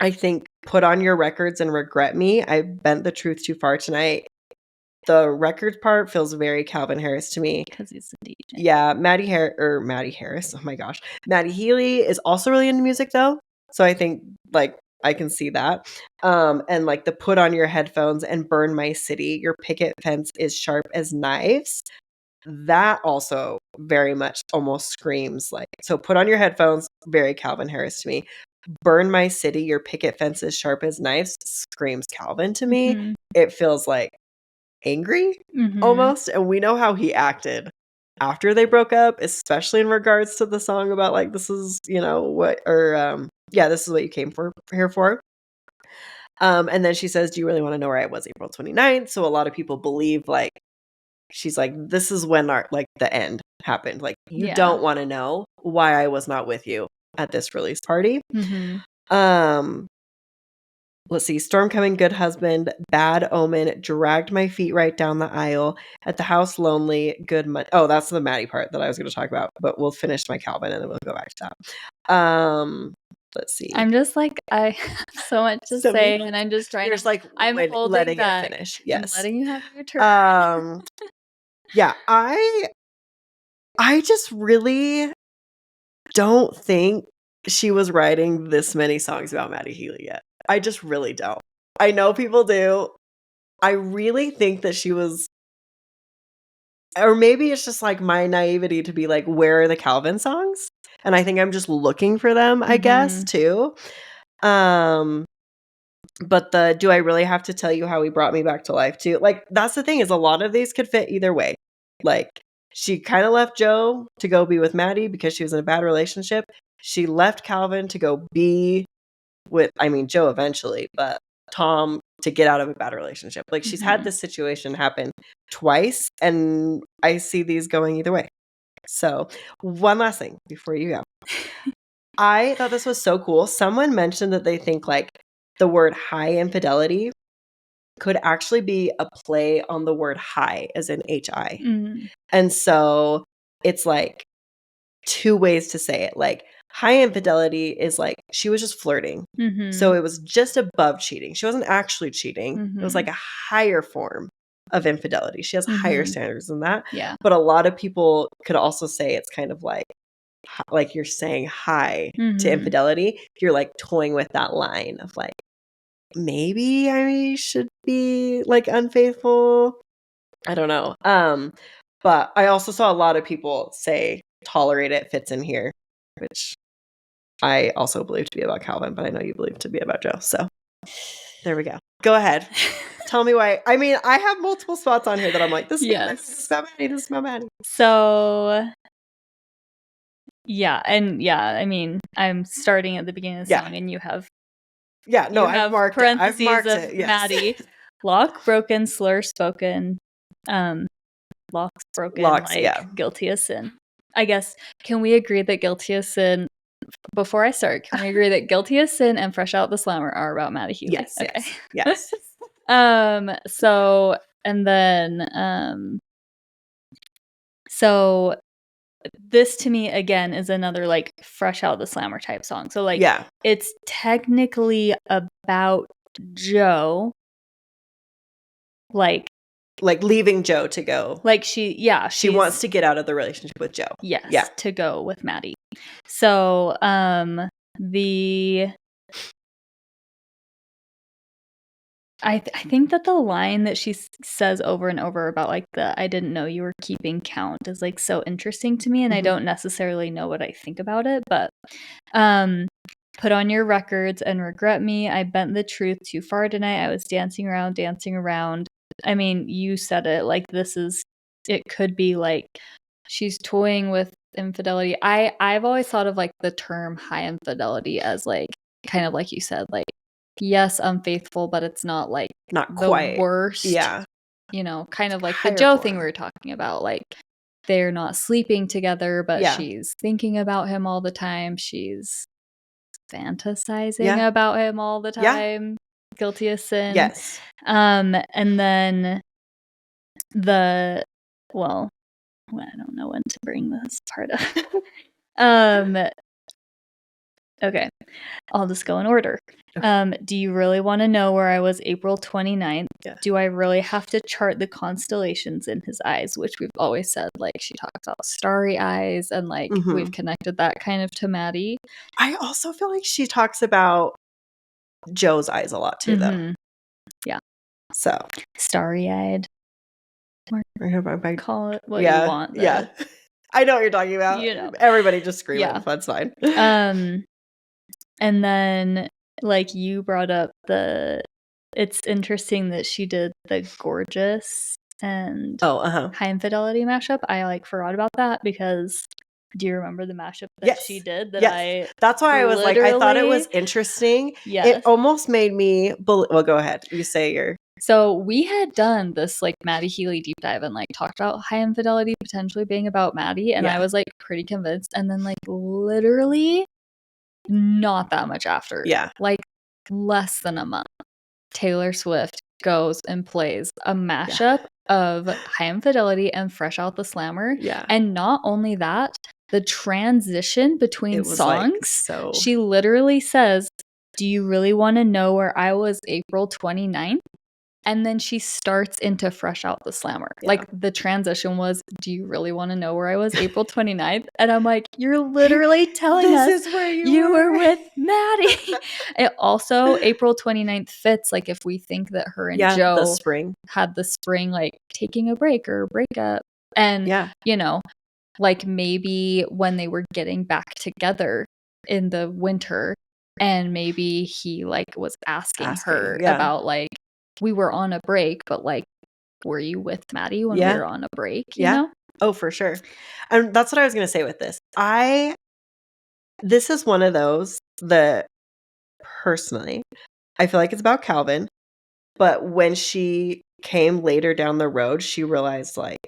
I think, Put On Your Records and Regret Me. I bent the truth too far tonight. The records part feels very Calvin Harris to me. Because he's a DJ. Yeah, Matty Harris. Oh my gosh. Matty Healy is also really into music though. So I think like I can see that. And like the Put On Your Headphones and Burn My City, Your Picket Fence is Sharp as Knives. That also very much almost screams like, so Put On Your Headphones, very Calvin Harris to me. Burn My City, Your Picket Fence is Sharp as Knives screams Calvin to me. It feels like angry almost, and we know how he acted after they broke up, especially in regards to the song about like, this is, you know, what, or this is what you came here for. And then she says, do you really want to know where I was April 29th? So a lot of people believe like, she's like, this is when the end happened. Like, you don't want to know why I was not with you at this release party. Let's see. Storm Coming, Good Husband, Bad Omen, Dragged My Feet Right Down the Aisle, At the House Lonely, Good Money. Oh, that's the Matty part that I was going to talk about, but we'll finish my Calvin and then we'll go back to that. Let's see. I'm just like, I have so much to say, and I'm just trying to, like, I'm holding letting back. it finish. Yes. I'm letting you have your turn. Yeah, I just really don't think she was writing this many songs about Matty Healy yet. I just really don't. I know people do. I really think that she was, or maybe it's just like my naivety to be like, where are the Calvin songs? And I think I'm just looking for them, I guess, too. But do I really have to tell you how he brought me back to life too? Like, that's the thing, is a lot of these could fit either way. Like, she kind of left Joe to go be with Matty because she was in a bad relationship. She left Calvin to go be with, Joe eventually, but Tom to get out of a bad relationship. Like, she's had this situation happen twice, and I see these going either way. So, one last thing before you go. I thought this was so cool. Someone mentioned that they think like the word high infidelity could actually be a play on the word high, as in HI. And so it's like two ways to say it. Like, high infidelity is like she was just flirting. So it was just above cheating. She wasn't actually cheating. It was like a higher form of infidelity. She has higher standards than that. Yeah. But a lot of people could also say it's kind of like you're saying hi to infidelity. You're like toying with that line of like, maybe I should be like unfaithful. I don't know. But I also saw a lot of people say tolerate it fits in here, which I also believe to be about Calvin, but I know you believe to be about Joe. So there we go. Go ahead. Tell me why. I mean, I have multiple spots on here that I'm like, this is about Matty, this is about Matty. So yeah, and yeah, I mean, I'm starting at the beginning of the song, and you have I've marked parentheses it. Of Matty. Lock broken, slur spoken, locks broken, guilty as sin. I guess, can we agree that guilty as sin, before I start, can we agree that guilty as sin and fresh out the slammer are about Matty Healy? Yes, okay. Yes. So, and then, so this to me again is another like fresh out the slammer type song. So like, it's technically about Joe, like leaving Joe to go. Like she wants to get out of the relationship with Joe. Yes, to go with Matty. So I think that the line that she says over and over about like the I didn't know you were keeping count is like so interesting to me, and I don't necessarily know what I think about it, but put on your records and regret me. I bent the truth too far tonight. I was dancing around. I mean, you said it, like it could be like she's toying with infidelity. I've always thought of like the term high infidelity as like kind of like you said, like, yes, unfaithful, but it's not like not the quite worst. Yeah. You know, kind of like the Joe thing we were talking about. Like, they're not sleeping together, but she's thinking about him all the time. She's fantasizing about him all the time. Guilty as sin. Yes. And then I don't know when to bring this part up. Okay, I'll just go in order. Do you really want to know where I was April 29th? Yeah. Do I really have to chart the constellations in his eyes? Which we've always said, like, she talks about starry eyes, and like we've connected that kind of to Matty. I also feel like she talks about Joe's eyes a lot too, though. Yeah. So starry-eyed. Call it what you want. Yeah. I know what you're talking about. You know. Everybody just scream it. That's fine. And then, like, you brought up it's interesting that she did the gorgeous and High High Infidelity mashup. I like forgot about that because do you remember the mashup that she did? That's why I was like, I thought it was interesting. Yes. It almost made me well, go ahead. You say your. So we had done this like Matty Healy deep dive and like talked about High Infidelity potentially being about Matty, and I was like pretty convinced. And then like literally not that much after, like less than a month, Taylor Swift goes and plays a mashup of High Infidelity and Fresh Out the Slammer. And not only that, the transition between songs, like, she literally says, "Do you really want to know where I was April 29th?" And then she starts into Fresh Out the Slammer. Like the transition was, "Do you really want to know where I was April 29th?" And I'm like, you're literally telling us this is where you were with Matty. It also, April 29th fits, like if we think that her and Joe had the spring, like taking a break or breakup. And, you know, like maybe when they were getting back together in the winter and maybe he like was asking her about like, we were on a break, but like, were you with Matty when we were on a break? You know? Oh, for sure. And that's what I was going to say with this. This is one of those that personally, I feel like it's about Calvin. But when she came later down the road, she realized like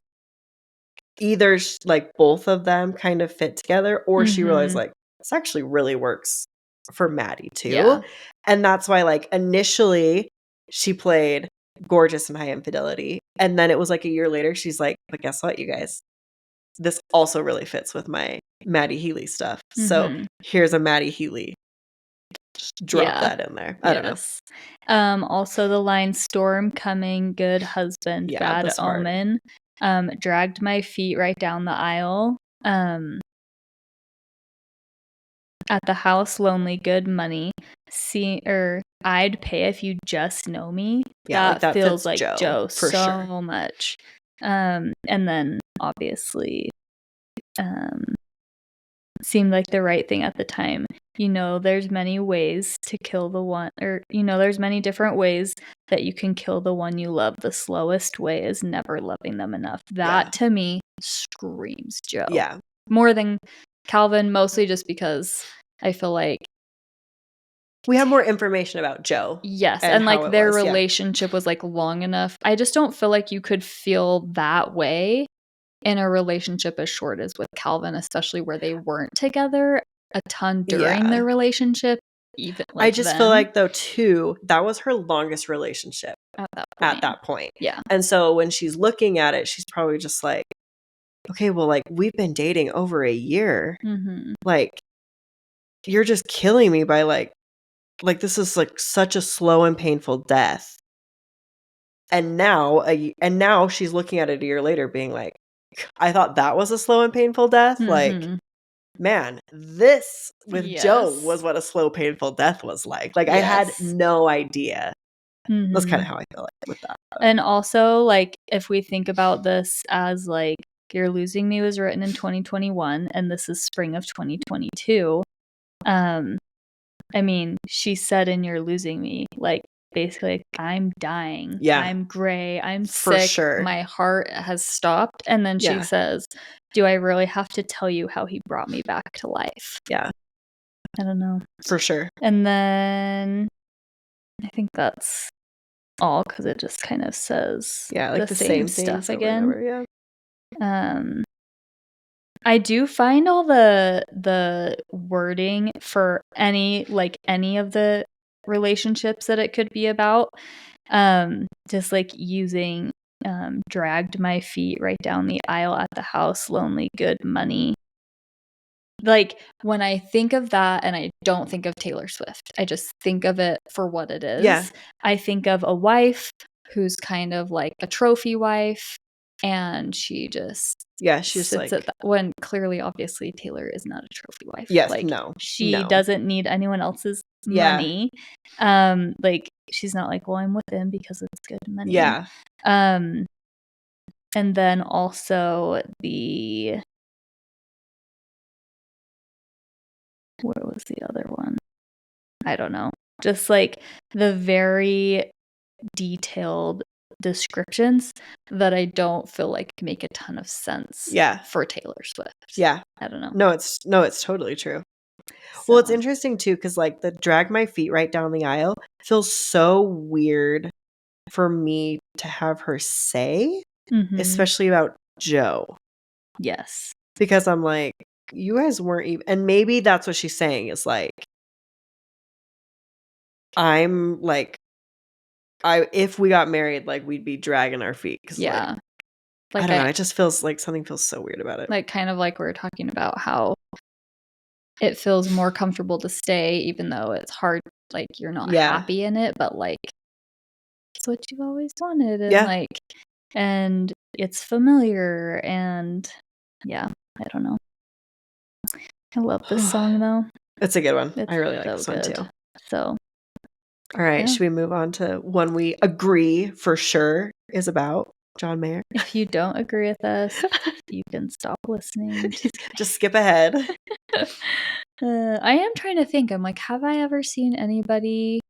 either like both of them kind of fit together, or she realized like this actually really works for Matty too. And that's why like initially she played Gorgeous and High Infidelity. And then it was like a year later, she's like, but guess what, you guys? This also really fits with my Matty Healy stuff. So here's a Matty Healy. Just drop that in there. I don't know. Also the line "Storm coming, good husband, bad omen." Dragged my feet right down the aisle. At the house, lonely, good money. I'd pay if you just know me. That feels like Joe for so sure. much. And then obviously, seemed like the right thing at the time. You know, there's many ways to kill the one, or you know, there's many different ways that you can kill the one you love. The slowest way is never loving them enough. That to me screams Joe. More than Calvin, mostly just because I feel like we have more information about Joe. Yes, and like their relationship was like long enough. I just don't feel like you could feel that way in a relationship as short as with Calvin, especially where they weren't together a ton during their relationship. Even like I just feel like though too, that was her longest relationship at that point. And so when she's looking at it, she's probably just like, okay, well, like we've been dating over a year. Like you're just killing me by like this is like such a slow and painful death. And now she's looking at it a year later being like, I thought that was a slow and painful death. Like, man, this with Joe was what a slow, painful death was like. Like I had no idea. That's kind of how I feel like with that. And also like, if we think about this as like, You're Losing Me was written in 2021 and this is spring of 2022. I mean, she said in You're Losing Me, like, basically, like, I'm dying. I'm gray. I'm for sick. Sure. My heart has stopped. And then she says, do I really have to tell you how he brought me back to life? I don't know. For sure. And then I think that's all because it just kind of says like the same stuff again. Over, I do find all the wording for any of the relationships that it could be about, just like using dragged my feet right down the aisle at the house, lonely, good money. Like when I think of that and I don't think of Taylor Swift, I just think of it for what it is. I think of a wife who's kind of like a trophy wife. And she just she's sits like at when clearly, obviously, Taylor is not a trophy wife. Yes, she doesn't need anyone else's money. Like she's not like, well, I'm with him because it's good money. And then also where was the other one? I don't know. Just like the very detailed descriptions that I don't feel like make a ton of sense for Taylor Swift. Yeah. I don't know. No, it's totally true. Well, it's interesting too, because like the drag my feet right down the aisle feels so weird for me to have her say, especially about Joe. Yes. Because I'm like, you guys weren't even, and maybe that's what she's saying is like, I'm like, if we got married, like we'd be dragging our feet. Cause like I don't know. It just feels like something feels so weird about it. Like kind of like we were talking about how it feels more comfortable to stay, even though it's hard. Like you're not happy in it, but like it's what you've always wanted, and like, and it's familiar, and I don't know. I love this song though. It's a good one. I really like this one too. So, all right, should we move on to one we agree for sure is about John Mayer? If you don't agree with us, you can stop listening. Just skip ahead. I am trying to think. I'm like, have I ever seen anybody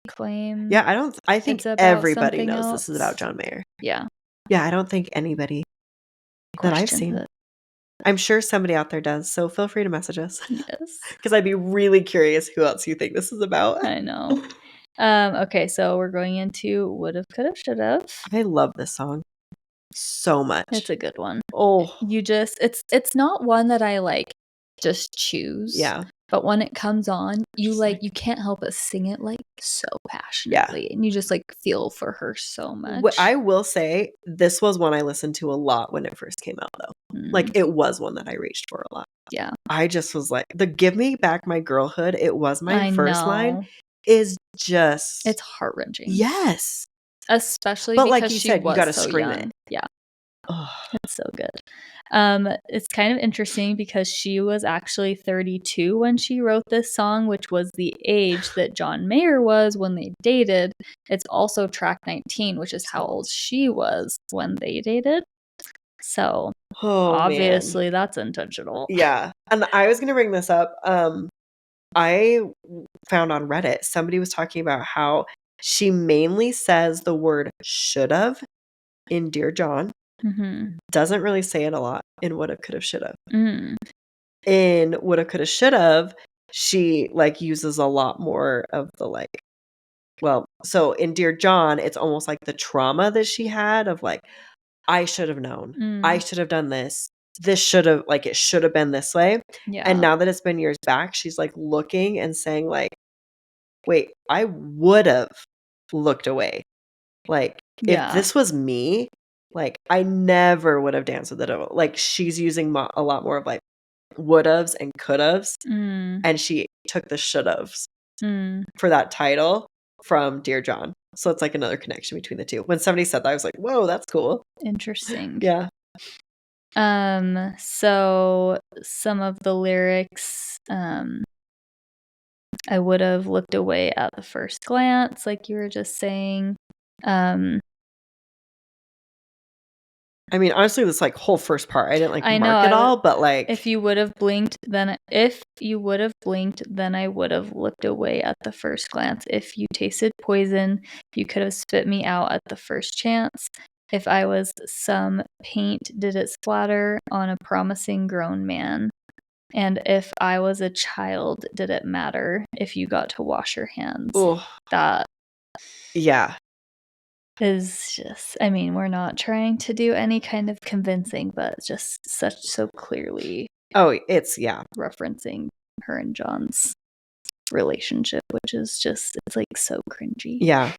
claim? Yeah, I think everybody knows this is about John Mayer. Yeah. Yeah, I don't think anybody that I've seen. I'm sure somebody out there does, so feel free to message us. Yes. Because I'd be really curious who else you think this is about. I know. Okay, so we're going into Would've, Could've, Should've. I love this song so much. It's a good one. Oh. It's not one that I like just choose. Yeah. But when it comes on, you can't help but sing it like so passionately. And you just like feel for her so much. I will say this was one I listened to a lot when it first came out though. Like it was one that I reached for a lot. Yeah. I just was like, the Give Me Back My Girlhood, it was my first line, is just, it's heart-wrenching. Yes. Especially but because like you she said, was you gotta so scream young. it. Yeah. Oh. It's so good. It's kind of interesting because she was actually 32 when she wrote this song, which was the age that John Mayer was when they dated. It's also track 19, which is how old she was when they dated. So obviously that's intentional. Yeah. And I was going to bring this up. I found on Reddit, somebody was talking about how she mainly says the word should've in Dear John. Doesn't really say it a lot in Would've, Could've, Should've. In Would've, Could've, Should've, she like uses a lot more of the like, well, so in Dear John, it's almost like the trauma that she had of like, I should have known. I should have done this. This should have, like, it should have been this way. Yeah. And now that it's been years back, she's like looking and saying like, wait, I would have looked away. Like, if this was me, like, I never would have danced with the devil. Like, she's using a lot more of like would haves and could haves. And she took the should haves for that title from Dear John. So it's like another connection between the two. When somebody said that, I was like, whoa, that's cool. Interesting. Yeah. So some of the lyrics, I would have looked away at the first glance, like you were just saying. I mean, honestly, this like whole first part, I didn't like mark it all, but like if you would have blinked, then I would have looked away at the first glance. If you tasted poison, you could have spit me out at the first chance. If I was some paint, did it splatter on a promising grown man? And if I was a child, did it matter if you got to wash your hands? Ooh. That yeah. is just, I mean, we're not trying to do any kind of convincing, but just so clearly it's referencing her and John's relationship, which is just, it's like so cringy. Yeah.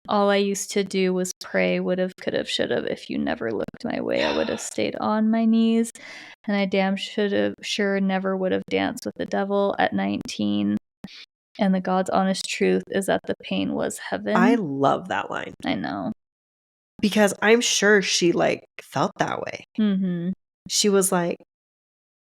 All I used to do was pray, would have, could have, should have. If you never looked my way, I would have stayed on my knees. And I damn sure never would have danced with the devil at 19. And the God's honest truth is that the pain was heaven. I love that line. I know. Because I'm sure she like felt that way. She was like,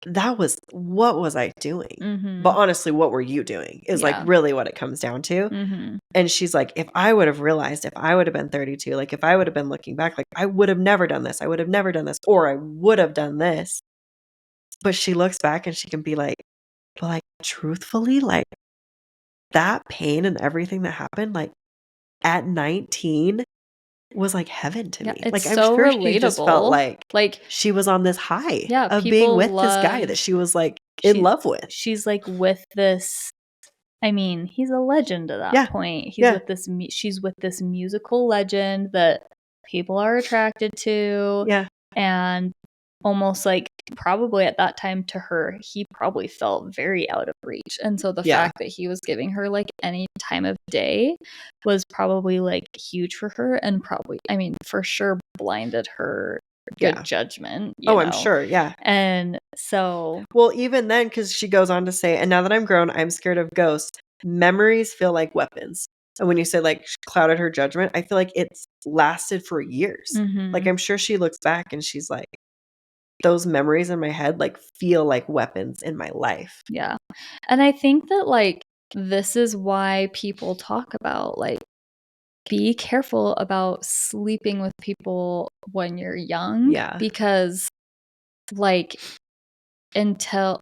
what was I doing? But honestly, what were you doing is like really what it comes down to. And she's like, if I would have realized, if I would have been 32, like if I would have been looking back, like I would have never done this. I would have never done this, or I would have done this. But she looks back and she can be like, but like truthfully, like that pain and everything that happened, like at 19 was like heaven to me. It's I'm so sure she just felt relatable. like she was on this high of being people with this guy that she was like in love with. She's like with this. I mean, he's a legend at that point. He's with this. She's with this musical legend that people are attracted to. Yeah, and almost like probably at that time to her, he probably felt very out of reach. And so the fact that he was giving her like any time of day was probably like huge for her, and probably, I mean, for sure blinded her good judgment. You know? I'm sure. Yeah. And so. Well, even then, because she goes on to say, and now that I'm grown, I'm scared of ghosts. Memories feel like weapons. And when you say like clouded her judgment, I feel like it's lasted for years. Like I'm sure she looks back and she's like, those memories in my head like feel like weapons in my life. Yeah. And I think that like this is why people talk about like be careful about sleeping with people when you're young. Yeah. Because like until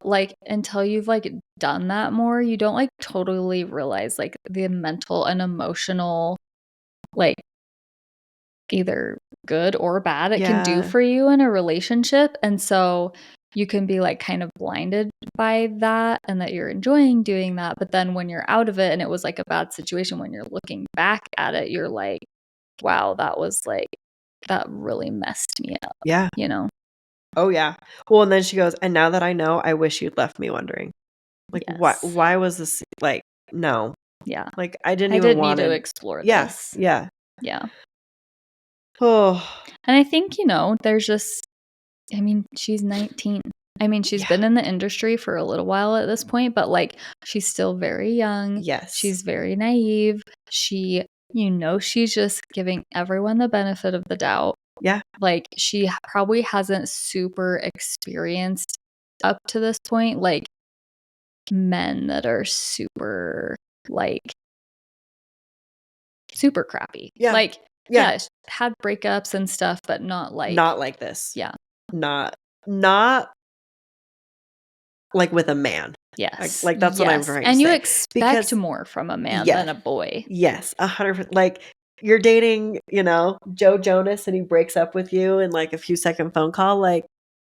you've like done that more, you don't like totally realize like the mental and emotional like either good or bad it can do for you in a relationship. And so you can be like kind of blinded by that and that you're enjoying doing that. But then when you're out of it and it was like a bad situation, when you're looking back at it, you're like, wow, that was like, that really messed me up. Yeah. You know? Oh, yeah. Well, and then she goes, and now that I know, I wish you'd left me wondering. Like, why was this like, no. Yeah. Like, I didn't want to explore this. Yeah. Yeah. Oh. And I think, you know, there's just, I mean, she's 19. I mean, she's been in the industry for a little while at this point, but like she's still very young. Yes. She's very naive. She, you know, she's just giving everyone the benefit of the doubt. Yeah. Like she probably hasn't super experienced up to this point, like men that are super, like, super crappy. Yeah. Like, yeah, had breakups and stuff, but not like this. Yeah. Not like with a man. Yes. Like that's what I'm trying to say. And you expect more from a man than a boy. Yes, 100%. Like you're dating, you know, Joe Jonas and he breaks up with you in like a few second phone call. Like,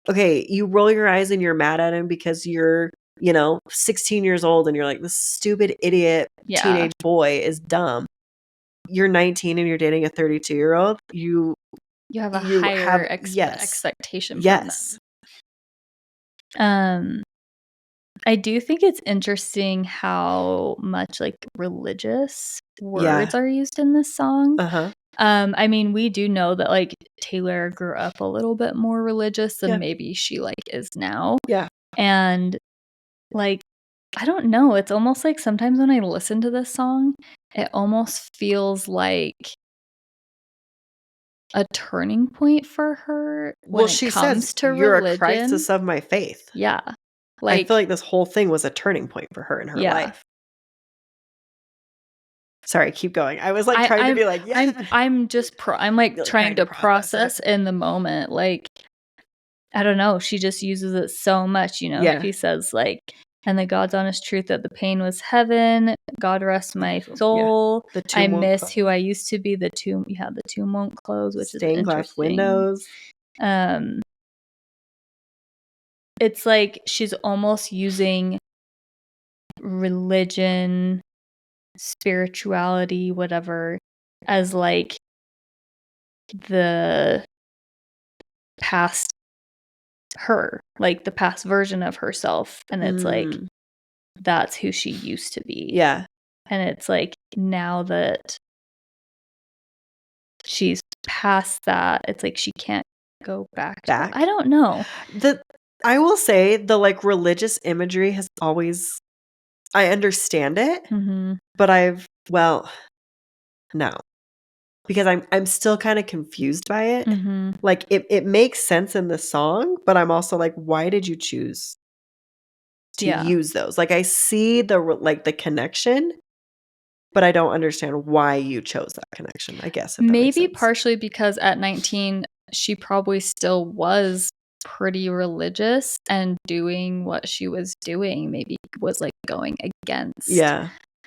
okay, you roll your eyes and you're mad at him because you're, you know, 16 years old and you're like, this stupid idiot teenage boy is dumb. You're 19 and you're dating a 32-year-old. You have a higher expectation from them. I do think it's interesting how much like religious words are used in this song. I mean, we do know that like Taylor grew up a little bit more religious than maybe she like is now. Yeah. And like, I don't know. It's almost like sometimes when I listen to this song, it almost feels like a turning point for her when she comes says, to you're religion. a crisis of my faith. Yeah. Like, I feel like this whole thing was a turning point for her in her life. Sorry, keep going. I was like trying to be like, I'm just I'm like trying to process in the moment. Like, I don't know. She just uses it so much, you know. She says like, and the God's honest truth that the pain was heaven. God rest my soul. I miss who I used to be. The tomb won't close, which is interesting. Stained glass windows. It's like she's almost using religion, spirituality, whatever, as like the past her, like the past version of herself. And it's like, that's who she used to be. Yeah. And it's like, now that she's past that, it's like she can't go back. I don't know. I will say the like religious imagery has always, I understand it, but no, because I'm still kind of confused by it. Like it makes sense in the song, but I'm also like, why did you choose to use those? Like I see the connection, but I don't understand why you chose that connection, I guess. Maybe partially because at 19, she probably still was pretty religious, and doing what she was doing maybe was like going against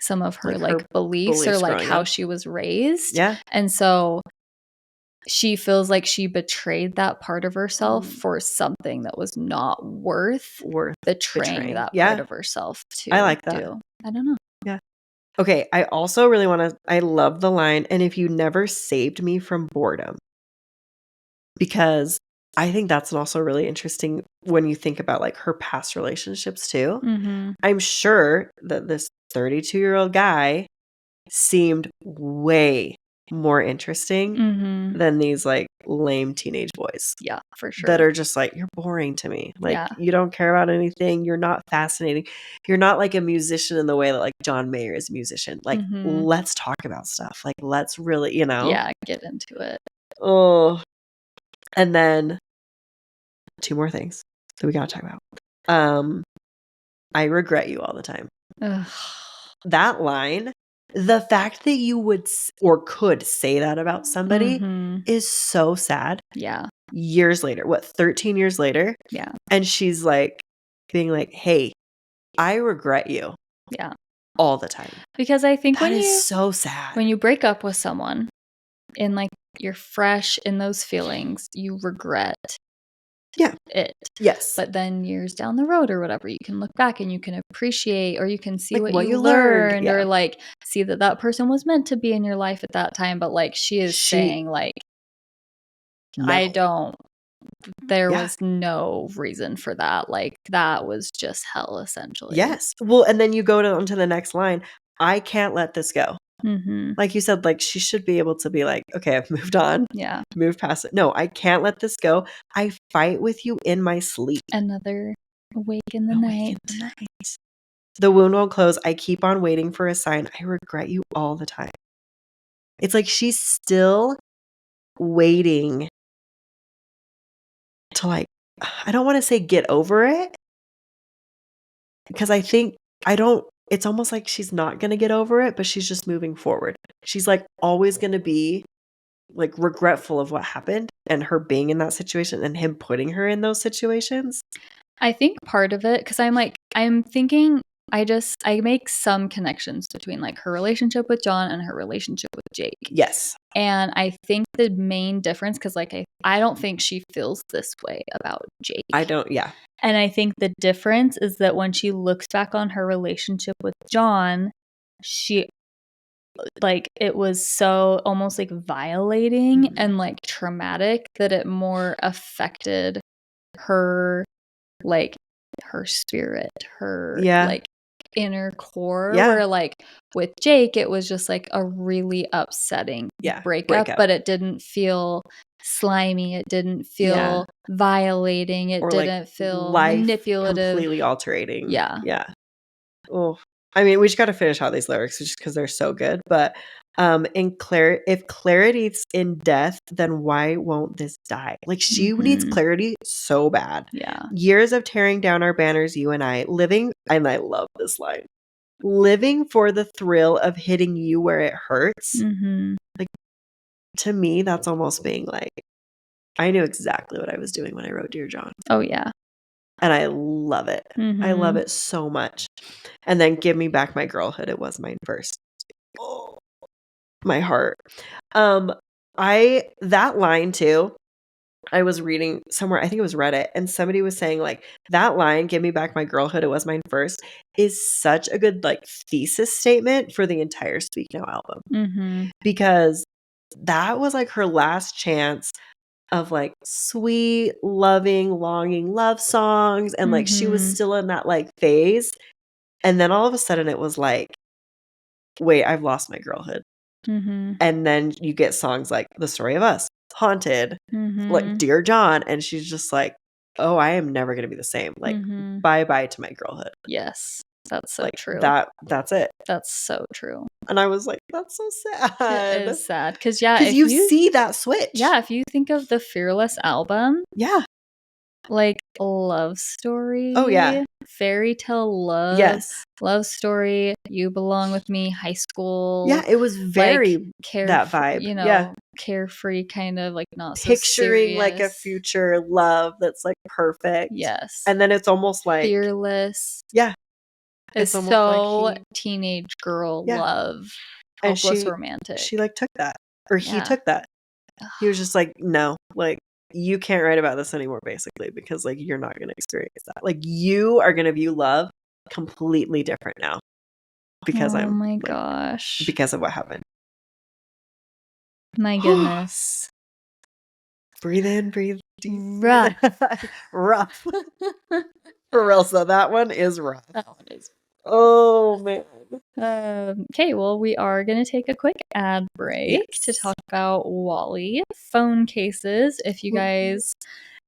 some of her Like, her beliefs or beliefs like growing how up. she was raised. Yeah. And so she feels like she betrayed that part of herself for something that was not worth betraying that part of herself to I like that. do. I don't know. Yeah. Okay, I also really I love the line, "And if you never saved me from boredom." Because I think that's also really interesting when you think about, like, her past relationships too. Mhm. I'm sure that this 32-year-old guy seemed way more interesting Mhm. than these, like, lame teenage boys. Yeah, for sure. That are just like, "You're boring to me. Like, Yeah. you don't care about anything. You're not fascinating. You're not like a musician in the way that, like, John Mayer is a musician. Like, let's talk about stuff. Like, let's really, you know?" Yeah, get into it. Oh. And then 2 more things that we gotta talk about. I regret you all the time. Ugh. That line, the fact that you would or could say that about somebody is so sad. Yeah. Years later, what, 13 years later? Yeah. And she's like, being like, "Hey, I regret you." Yeah. All the time. Because I think that is so sad. When you break up with someone and like you're fresh in those feelings, you regret it. Yes. But then years down the road or whatever, you can look back and you can appreciate or you can see Like, what you learned. or like see that person was meant to be in your life at that time. But like she is saying like, No. there was no reason for that. Like that was just hell essentially. Yes. Well, and then you go onto the next line. I can't let this go. Like you said, like she should be able to be like, okay, I've moved on. Yeah. Moved past it. No, I can't let this go. I fight with you in my sleep. Another awake in the night. The wound won't close. I keep on waiting for a sign. I regret you all the time. It's like she's still waiting to, like, I don't want to say get over it. Because I think it's almost like she's not going to get over it, but she's just moving forward. She's like always going to be like regretful of what happened and her being in that situation and him putting her in those situations. I think part of it, because I'm thinking, I make some connections between like her relationship with John and her relationship with Jake. Yes. And I think the main difference, because like I don't think she feels this way about Jake. I don't, yeah. And I think the difference is that when she looks back on her relationship with John, she like it was so almost like violating and like traumatic that it more affected her, like her spirit, her like inner core. Where like with Jake, it was just like a really upsetting breakup, but it didn't feel slimy. It didn't feel violating. It didn't feel manipulative. Completely altering. Yeah. Yeah. Oh, I mean, we just got to finish out these lyrics just because they're so good. But if clarity's in death, then why won't this die? Like she needs clarity so bad. Yeah. Years of tearing down our banners, you and I, living, and I love this line, living for the thrill of hitting you where it hurts. Like to me, that's almost being like, I knew exactly what I was doing when I wrote Dear John. Oh yeah. And I love it. I love it so much. And then give me back my girlhood. It was mine first. Oh, my heart. That line too, I was reading somewhere, I think it was Reddit, and somebody was saying like that line, give me back my girlhood, it was mine first, is such a good like thesis statement for the entire Speak Now album. Because that was like her last chance of like sweet, loving, longing love songs. And like she was still in that like phase. And then all of a sudden it was like, wait, I've lost my girlhood. And then you get songs like The Story of Us, Haunted, like Dear John. And she's just like, oh, I am never going to be the same. Like, bye-bye to my girlhood. Yes. That's so like, true. That's it. That's so true. And I was like, that's so sad. It is sad. Because you see that switch. Yeah. If you think of the Fearless album. Yeah. Like Love Story. Oh, yeah. Fairy Tale Love. Yes. Love Story. You Belong With Me. High School. Yeah. It was very like, that vibe. You know, carefree kind of like not so picturing serious. Like a future love that's like perfect. Yes. And then it's almost like Fearless. Yeah. It's almost so like teenage girl Yeah. love, and hopeless romantic. she like took that, or he Yeah. took that. He was just like, no, like you can't write about this anymore, basically, because like you're not gonna experience that. Like you are gonna view love completely different now because Oh I'm my like, gosh. because of what happened. My goodness. Breathe in, breathe deep. Rough. Rough. For real, so that one is rough. That one is. Oh man. Okay, well, we are going to take a quick ad break to talk about Wally phone cases. If you guys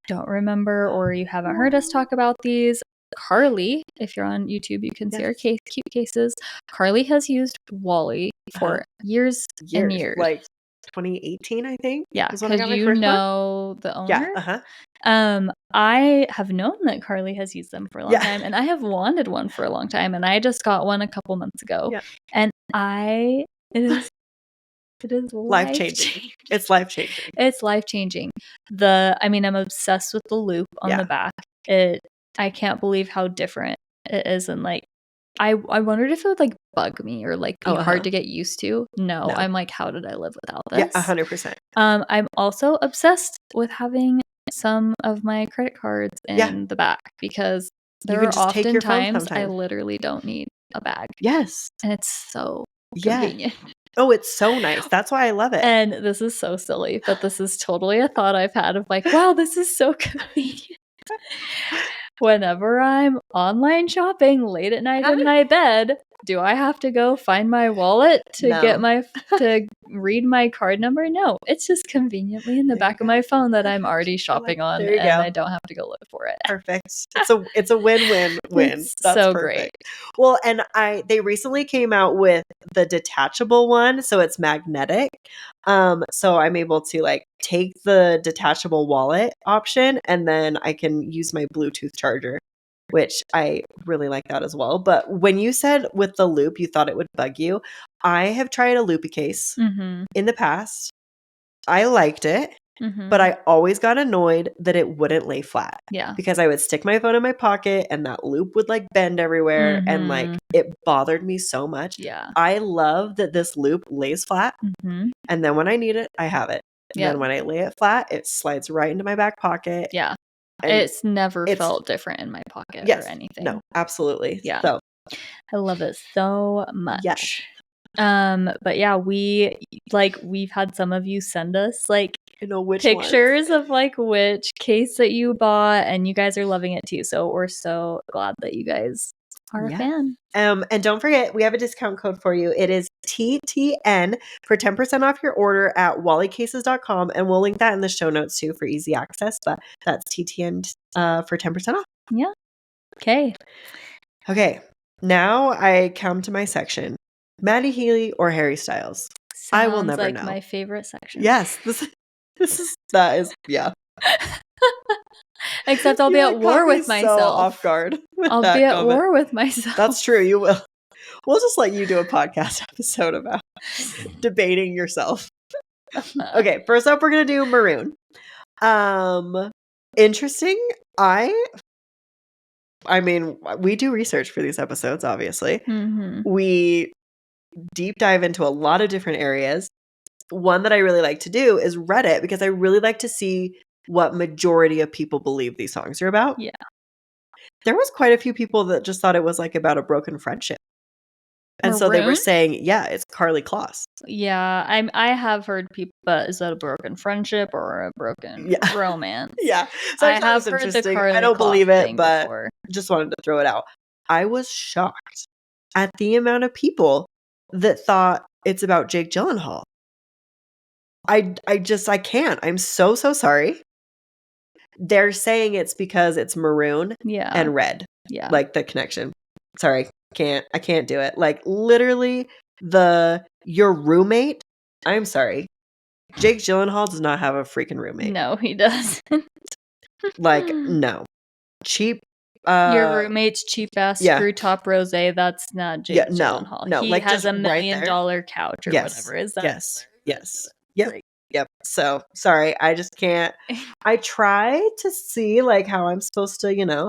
don't remember or you haven't heard us talk about these, Carly, if you're on YouTube, you can see our cute cases. Carly has used Wally for years and years. Like 2018, I think. Yeah, because you know the owner. Yeah, I have known that Carly has used them for a long time, and I have wanted one for a long time, and I just got one a couple months ago. Yeah. And it is life changing. It's life changing. It's life changing. I'm obsessed with the loop on the back. I can't believe how different it is, and like I wondered if it would like bug me or like be hard to get used to. No, I'm like, how did I live without this? Yeah, 100%. I'm also obsessed with having some of my credit cards in the back because there are often times I literally don't need a bag. Yes. And it's so convenient. Oh, it's so nice. That's why I love it. And this is so silly, but this is totally a thought I've had of like, wow, this is so convenient. Whenever I'm online shopping late at night in my bed, do I have to go find my wallet to get to read my card number? No, it's just conveniently in the back of my phone that I'm already shopping on, and I don't have to go look for it. Perfect. It's a win-win-win. It's so perfect. Great. Well, and they recently came out with the detachable one, so it's magnetic. So I'm able to like take the detachable wallet option, and then I can use my Bluetooth charger, which I really like that as well. But when you said with the loop, you thought it would bug you. I have tried a loopy case in the past. I liked it, but I always got annoyed that it wouldn't lay flat. Yeah. Because I would stick my phone in my pocket and that loop would like bend everywhere and like it bothered me so much. Yeah. I love that this loop lays flat and then when I need it, I have it. And then when I lay it flat, it slides right into my back pocket. Yeah. It's never felt different in my pocket or anything. No, absolutely. Yeah. So I love it so much. Yes. But yeah, we've had some of you send us like which pictures of like which case that you bought, and you guys are loving it too. So we're so glad that you guys are a fan. And don't forget, we have a discount code for you. It is TTN for 10% off your order at wallycases.com, and we'll link that in the show notes too for easy access. But that's TTN for 10% off. Yeah. Okay. Now I come to my section. Matty Healy or Harry Styles? I will never know. My favorite section. Yes, that is Except I'll be at war with myself. So off guard. I'll be at war with myself. That's true. You will. We'll just let you do a podcast episode about debating yourself. Okay, first up, we're gonna do Maroon. Interesting. I mean, we do research for these episodes, obviously. We deep dive into a lot of different areas. One that I really like to do is Reddit, because I really like to see what majority of people believe these songs are about. Yeah. There was quite a few people that just thought it was like about a broken friendship. And so they were saying, yeah, it's Karlie Kloss. Yeah, I have heard people, but is that a broken friendship or a broken romance? Yeah. So I have heard the Karlie I don't believe it, but before. Just wanted to throw it out. I was shocked at the amount of people that thought it's about Jake Gyllenhaal. I can't. I'm so sorry. They're saying it's because it's maroon and red. Yeah. Like the connection. Sorry. I can't do it. Like literally your roommate. I'm sorry. Jake Gyllenhaal does not have a freaking roommate. No, he doesn't. Like, no. Cheap. Your roommate's cheap ass screw top rosé. That's not Jake Gyllenhaal. No, he like has $1 million right couch or whatever. Is that? Yes. Yep. So sorry, I just can't. I try to see like how I'm supposed to,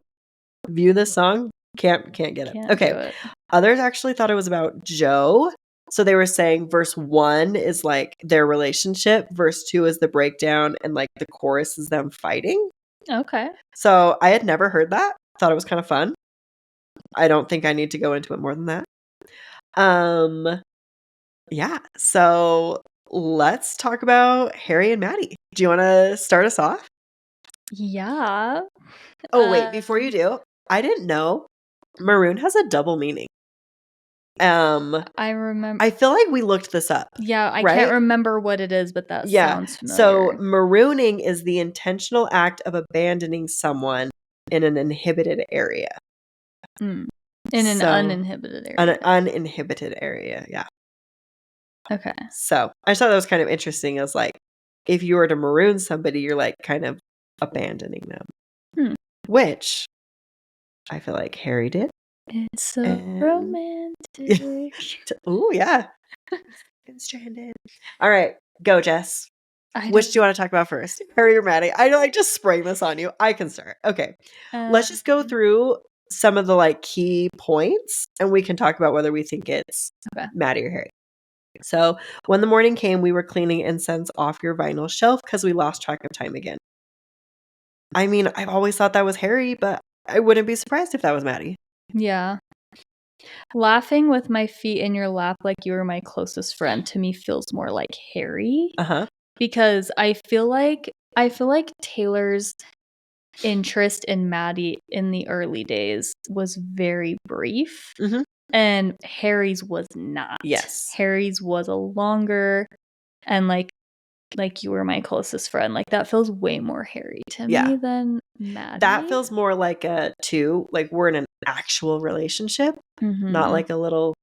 view this song. Can't get it. Can't Okay. do it. Others actually thought it was about Joe. So they were saying verse 1 is like their relationship, verse 2 is the breakdown, and like the chorus is them fighting. Okay. So I had never heard that. Thought it was kind of fun. I don't think I need to go into it more than that. Yeah. So let's talk about Harry and Matty. Do you want to start us off? Yeah. Oh, wait, before you do, I didn't know maroon has a double meaning. I remember. I feel like we looked this up. Yeah, I right? can't remember what it is, but that sounds familiar. So marooning is the intentional act of abandoning someone in an inhibited area. In an uninhibited area. An uninhibited area, yeah. Okay. So I just thought that was kind of interesting. As like, if you were to maroon somebody, you're like kind of abandoning them. Which I feel like Harry did. It's so romantic. Oh, yeah. It's stranded. All right, go, Jess. Which do you want to talk about first? Harry or Matty? I like just spraying this on you. I can start. Okay. Let's just go through some of the like key points and we can talk about whether we think it's Matty or Harry. So when the morning came, we were cleaning incense off your vinyl shelf because we lost track of time again. I mean, I've always thought that was Harry, but I wouldn't be surprised if that was Matty. Yeah. Laughing with my feet in your lap like you were my closest friend to me feels more like Harry. Because I feel like Taylor's interest in Matty in the early days was very brief. And Harry's was not. Yes. Harry's was a longer and like you were my closest friend. Like that feels way more Harry to me than Matty. That feels more like a two, like we're in an actual relationship, not like a little,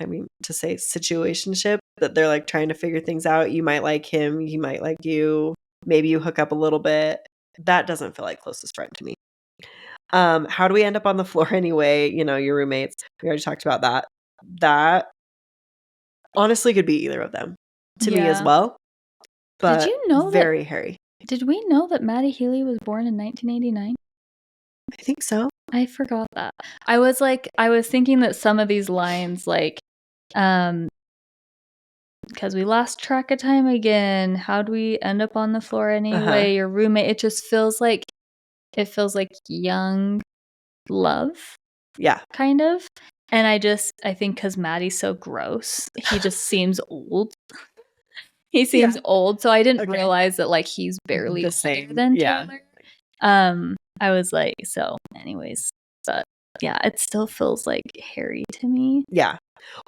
I mean, to say situationship, that they're like trying to figure things out. You might like him, he might like you, maybe you hook up a little bit. That doesn't feel like closest friend to me. How do we end up on the floor anyway? You know, your roommates. We already talked about that. That honestly could be either of them to me as well. But did you know very Harry. Did we know that Matty Healy was born in 1989? I think so. I forgot that. I was thinking that some of these lines, like, because we lost track of time again. How do we end up on the floor anyway? Your roommate. It just feels like young love. Yeah. Kind of. And I think because Matty's so gross, he just seems old. He seems old, so I didn't realize that like he's barely the same than Taylor. I was like, so anyways, but yeah, it still feels like Harry to me. Yeah.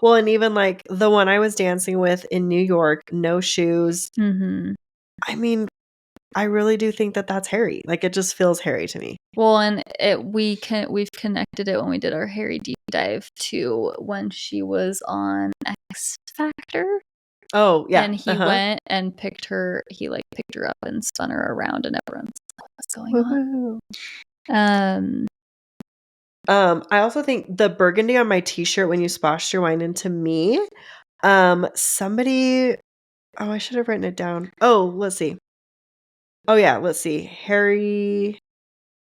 Well, and even like the one I was dancing with in New York, no shoes. I mean, I really do think that that's Harry. Like it just feels Harry to me. Well, and we've connected it when we did our Harry deep dive to when she was on X Factor. Oh, yeah. And he went and picked her. He like picked her up and spun her around, and everyone's like, "What's going on?" I also think the burgundy on my t-shirt when you splashed your wine into me. Somebody. Oh, I should have written it down. Oh, let's see. Oh yeah, let's see. Harry.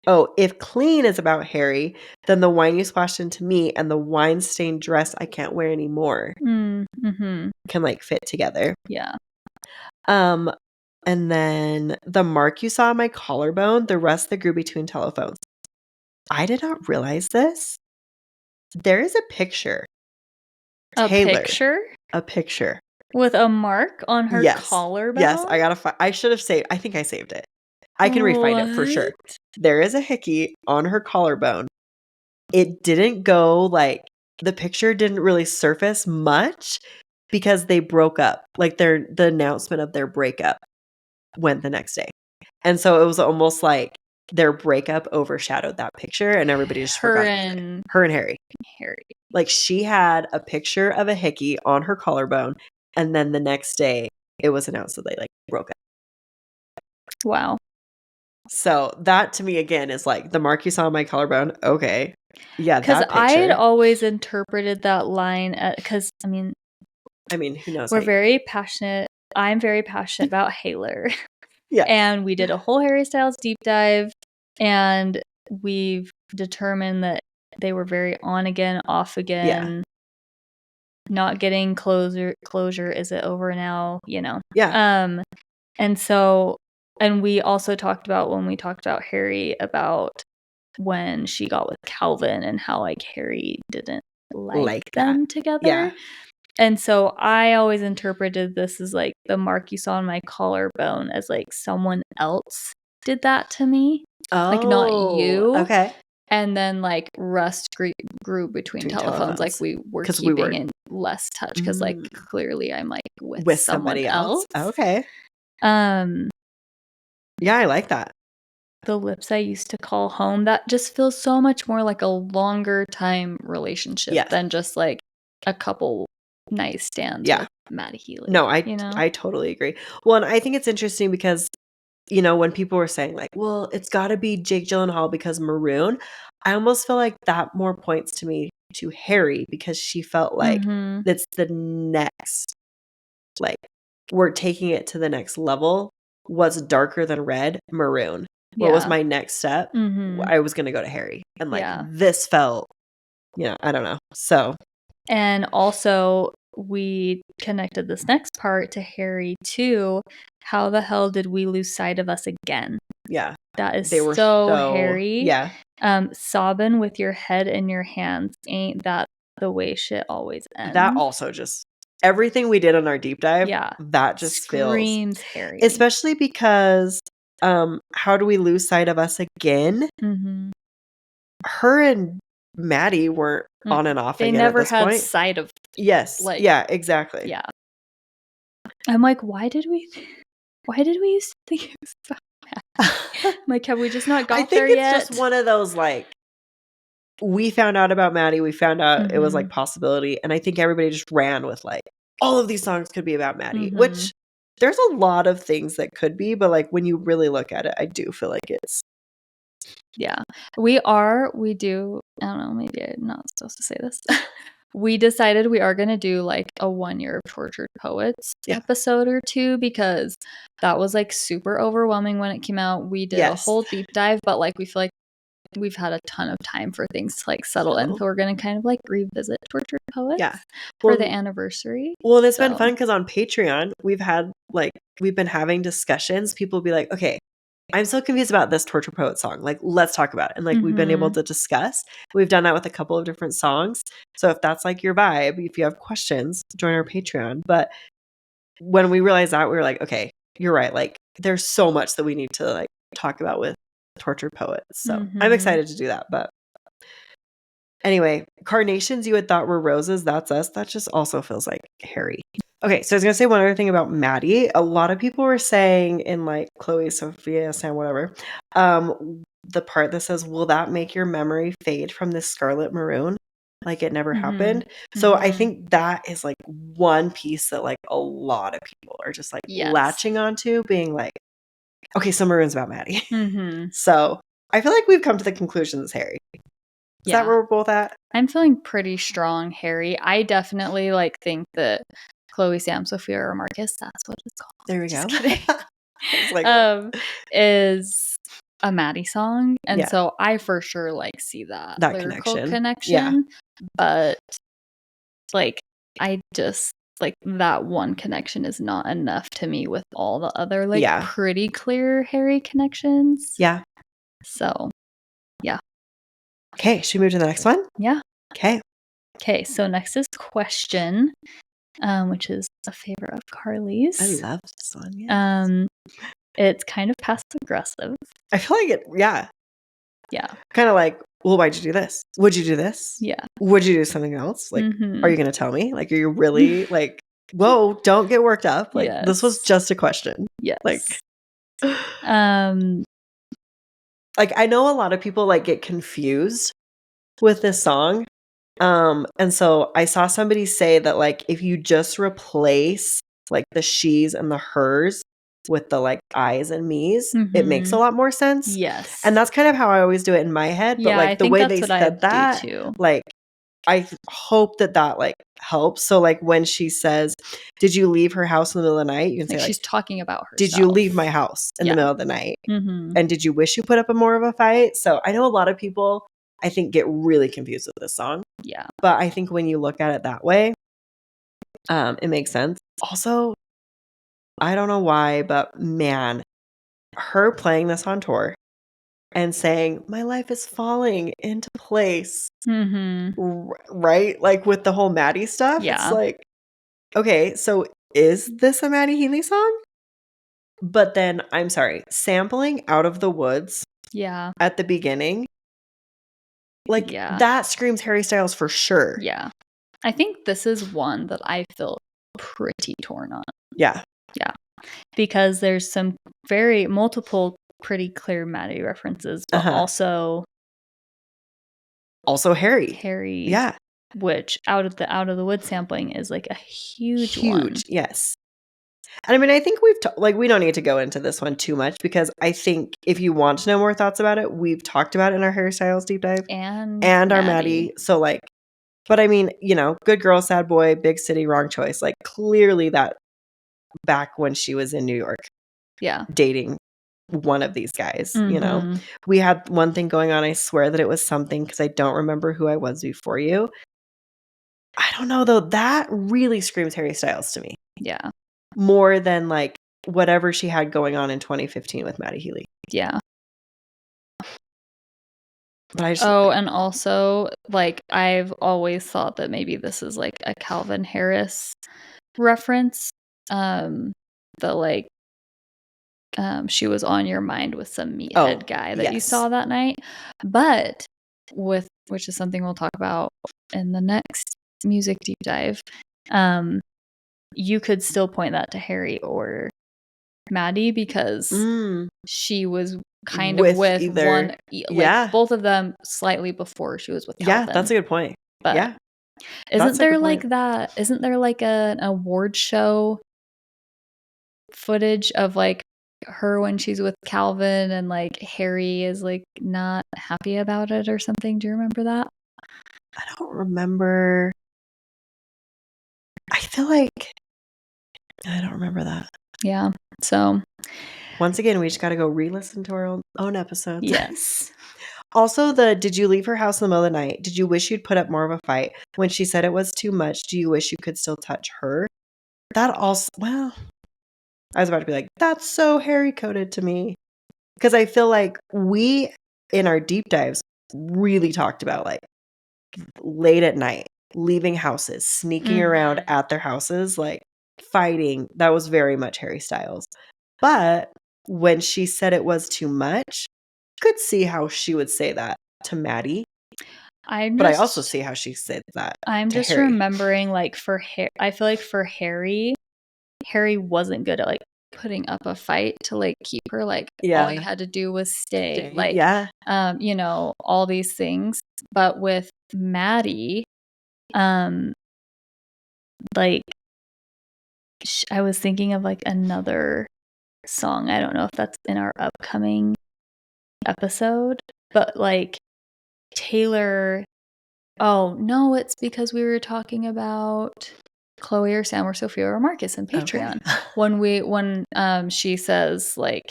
Oh, if clean is about Harry, then the wine you splashed into me and the wine stained dress I can't wear anymore can like fit together. Yeah. And then the mark you saw on my collarbone, the rest that grew between telephones. I did not realize this. There is a picture. Taylor, a picture with a mark on her collarbone. Yes, I should have saved. I think I saved it. I can re-find it for sure. There is a hickey on her collarbone. It didn't go like the picture didn't really surface much because they broke up. Like the announcement of their breakup went the next day. And so it was almost like their breakup overshadowed that picture and everybody just forgot her and Harry. Like she had a picture of a hickey on her collarbone and then the next day it was announced that they like broke up. Wow. So that to me again is like the mark you saw on my collarbone. Okay. Yeah, because I had always interpreted that line because I mean, who knows? We're very passionate. I'm very passionate about Taylor. Yeah. And we did a whole Harry Styles deep dive, and we've determined that they were very on again, off again, not getting closure. Is it over now? Yeah. And so, and we also talked about when we talked about Harry about when she got with Calvin and how like Harry didn't like them together. Yeah. And so I always interpreted this as like the mark you saw on my collarbone as like someone else did that to me. Oh, like not you. Okay. And then like rust grew between telephones. Like we were keeping in less touch because like clearly I'm like with somebody else. Okay. Yeah, I like that. The lips I used to call home, that just feels so much more like a longer time relationship than just like a couple night stands with Matty Healy. No, I totally agree. Well, and I think it's interesting because, when people were saying like, well, it's got to be Jake Gyllenhaal because Maroon, I almost feel like that more points to me to Harry because she felt like that's the next, like we're taking it to the next level. What's darker than red? Maroon. What was my next step? I was going to go to Harry. And like this felt, I don't know. So. And also we connected this next part to Harry too. How the hell did we lose sight of us again? Yeah. That is so Harry. Yeah. Sobbing with your head in your hands. Ain't that the way shit always ends? That also just everything we did on our deep dive. Yeah. That just screams Harry. Especially because how do we lose sight of us again? Her and Matty weren't on and off again at this point. They never had sight of. Yes. Like, yeah, exactly. Yeah. I'm like, why did we used to think it was about Matty? Like, have we just not got there yet? I think it's just one of those, like, we found out about Matty. We found out it was, like, possibility. And I think everybody just ran with, like, all of these songs could be about Matty, which there's a lot of things that could be. But, like, when you really look at it, I do feel like it's. Yeah. We do, I don't know, maybe I'm not supposed to say this. We decided we are going to do like a 1 year of Tortured Poets episode or two because that was like super overwhelming when it came out. We did a whole deep dive, but like we feel like we've had a ton of time for things to like settle in. So we're going to kind of like revisit Tortured Poets for the anniversary. Well, and it's been fun because on Patreon, we've been having discussions. People will be like, okay, I'm so confused about this Tortured Poet song. Like, let's talk about it. And like, we've been able to discuss. We've done that with a couple of different songs. So if that's like your vibe, if you have questions, join our Patreon. But when we realized that, we were like, okay, you're right. Like, there's so much that we need to like talk about with Tortured Poets. So I'm excited to do that. But anyway, carnations you had thought were roses. That's us. That just also feels like Harry. Okay, so I was going to say one other thing about Matty. A lot of people were saying in like Chloe, Sophia, Sam, whatever, the part that says, will that make your memory fade from this scarlet maroon? Like it never happened. So I think that is like one piece that like a lot of people are just like latching onto, being like, okay, so maroon's about Matty. So I feel like we've come to the conclusion it's Harry. Is that where we're both at? I'm feeling pretty strong, Harry. I definitely like think that Chloe, Sam, Sophia, or Marcus, that's what it's called. There we go. Is a Matty song. And so I for sure like see that lyrical connection. Yeah. But like I just like that one connection is not enough to me with all the other like pretty clear Harry connections. Yeah. So yeah. Okay, should we move to the next one? Yeah. Okay, so next is Question, which is a favorite of Carly's. I love this one. Yes. It's kind of passive aggressive. I feel like it. Yeah. Kind of like, well, why'd you do this? Would you do this? Yeah. Would you do something else? Like, are you going to tell me? Like, are you really like, whoa, don't get worked up. Like, this was just a question. Yes. Like, like I know a lot of people like get confused with this song. And so I saw somebody say that like if you just replace like the she's and the hers with the like I's and me's, it makes a lot more sense. Yes. And that's kind of how I always do it in my head. But like the way they said that, like I hope that like helps. So like when she says, did you leave her house in the middle of the night? You can say like, she's talking about herself. Did you leave my house in the middle of the night? And did you wish you put up more of a fight? So I know a lot of people I think get really confused with this song. Yeah. But I think when you look at it that way, it makes sense. Also, I don't know why, but man, her playing this on tour and saying, my life is falling into place. Right? Like with the whole Matty stuff. Yeah. It's like, okay, so is this a Matty Healy song? But then, I'm sorry, sampling Out of the Woods at the beginning, like that screams Harry Styles for sure. Yeah. I think this is one that I feel pretty torn on. Yeah. Yeah. Because there's some multiple pretty clear Matty references, but also Harry. Yeah. Which out of the Woods sampling is like a huge one. Yes. And I mean, I think we don't need to go into this one too much because I think if you want to know more thoughts about it, we've talked about it in our Harry Styles deep dive and our Matty. So like, but I mean, you know, good girl, sad boy, big city, wrong choice. Like clearly that back when she was in New York, dating one of these guys, you know, we had one thing going on. I swear that it was something because I don't remember who I was before you. I don't know though. That really screams Harry Styles to me. Yeah. More than like whatever she had going on in 2015 with Matty Healy. Yeah. But and also like I've always thought that maybe this is like a Calvin Harris reference. The like she was on your mind with some meathead guy that you saw that night. But which is something we'll talk about in the next music deep dive. You could still point that to Harry or Matty because she was kind of with either, both of them slightly before she was with Calvin. Yeah, that's a good point. But isn't there like that? Isn't there like an award show footage of like her when she's with Calvin and like Harry is like not happy about it or something? Do you remember that? I don't remember. I feel like I don't remember that. Yeah. So once again, we just got to go re-listen to our own episodes. Yes. Also, did you leave her house in the middle of the night? Did you wish you'd put up more of a fight? When she said it was too much, do you wish you could still touch her? That also, well, I was about to be like, that's so Harry coded to me. Because I feel like we, in our deep dives, really talked about like late at night, leaving houses, sneaking around at their houses, like fighting. That was very much Harry Styles. But when she said it was too much, could see how she would say that to Matty. But I also see how she said that. I'm just Harry. Remembering like for Harry, I feel like for Harry wasn't good at like putting up a fight to like keep her. Like all you had to do was stay. Like you know, all these things. But with Matty, like I was thinking of like another song. I don't know if that's in our upcoming episode, but like Taylor. Oh no, it's because we were talking about Chloe or Sam or Sophia or Marcus in Patreon. Okay. When she says like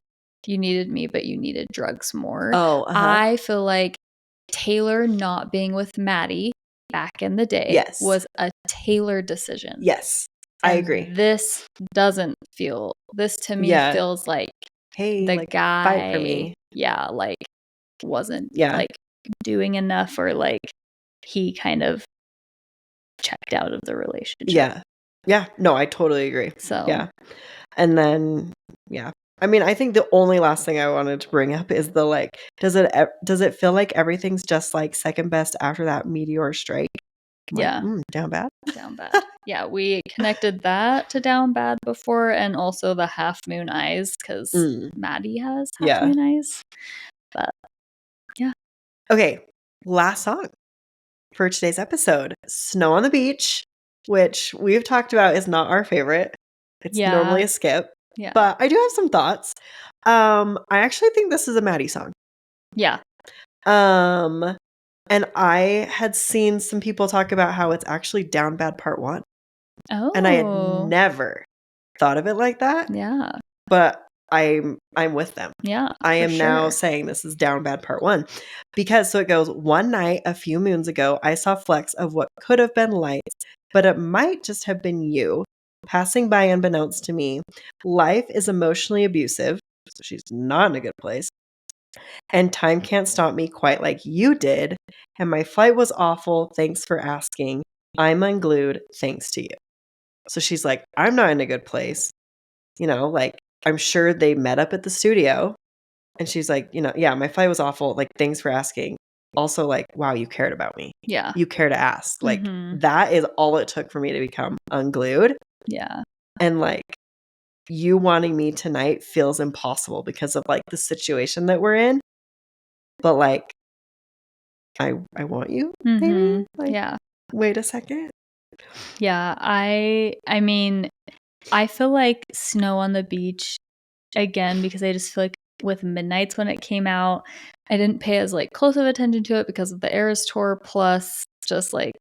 you needed me but you needed drugs more. I feel like Taylor not being with Matty back in the day was a Taylor decision. Yes. I agree. This doesn't feel, this to me feels like, hey, the like, guy, fight for me. Yeah, like wasn't like doing enough or like he kind of checked out of the relationship. Yeah. Yeah. No, I totally agree. So, yeah. And then, I mean, I think the only last thing I wanted to bring up is the like, does it feel like everything's just like second best after that meteor strike? Yeah. Like, down bad? Down bad. Yeah, we connected that to down bad before and also the half moon eyes because Matty has half moon eyes. But yeah. Okay, last song for today's episode, Snow on the Beach, which we've talked about is not our favorite. It's normally a skip. Yeah. But I do have some thoughts. I actually think this is a Matty song. Yeah. And I had seen some people talk about how it's actually Down Bad Part 1. Oh. And I had never thought of it like that. Yeah. But I'm with them. Yeah. I am now sure. saying this is Down Bad Part 1. Because so it goes, one night a few moons ago, I saw flecks of what could have been lights, but it might just have been you passing by unbeknownst to me. Life is emotionally abusive, so she's not in a good place. And time can't stop me quite like you did. And my flight was awful. Thanks for asking. I'm unglued thanks to you. So she's like, I'm not in a good place. You know, like, I'm sure they met up at the studio. And she's like, you know, yeah, my flight was awful. Like, thanks for asking. Also, like, wow, you cared about me. Yeah. You care to ask. Like, Mhm. that is all it took for me to become unglued. Yeah. And like, you wanting me tonight feels impossible because of like the situation that we're in. But like, I want you, maybe? Mhm. Like, Yeah. wait a second. Yeah. I mean, I feel like Snow on the Beach, again, because I just feel like with Midnights when it came out, I didn't pay as like close of attention to it because of the Eras tour, plus just like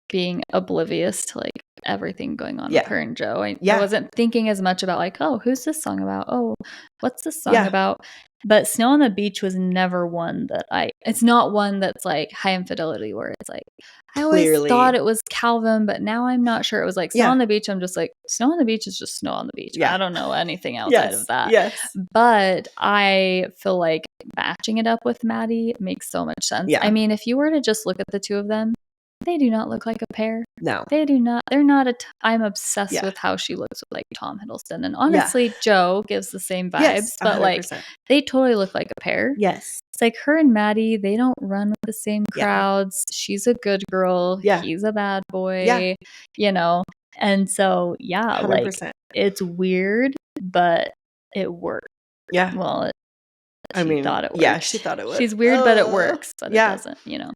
being oblivious to like everything going on Yeah. with her and Joe. I Yeah. wasn't thinking as much about like, oh, who's this song about? Oh, what's this song Yeah. about? But Snow on the Beach was never one that it's not one that's like High Infidelity where it's like, I always Clearly. thought it was Calvin, but now I'm not sure. It was like Snow Yeah. on the Beach. I'm just like, Snow on the Beach is just Snow on the Beach. Yeah. I don't know anything outside of that. Yes. But I feel like matching it up with Matty makes so much sense. Yeah. I mean, if you were to just look at the two of them, they do not look like a pair. No. They do not. They're not I'm obsessed Yeah. with how she looks with like Tom Hiddleston. And honestly, Joe gives the same vibes, Yes, but like 100%. they totally look like a pair. Yes. It's like her and Matty, they don't run with the same Yeah. crowds. She's a good girl. Yeah. He's a bad boy. Yeah. You know? And so, yeah, 100%. like it's weird, but it worked. Yeah. Well, I she mean, thought it worked. yeah, she thought it would. She's weird, but it works, but yeah. it doesn't, you know?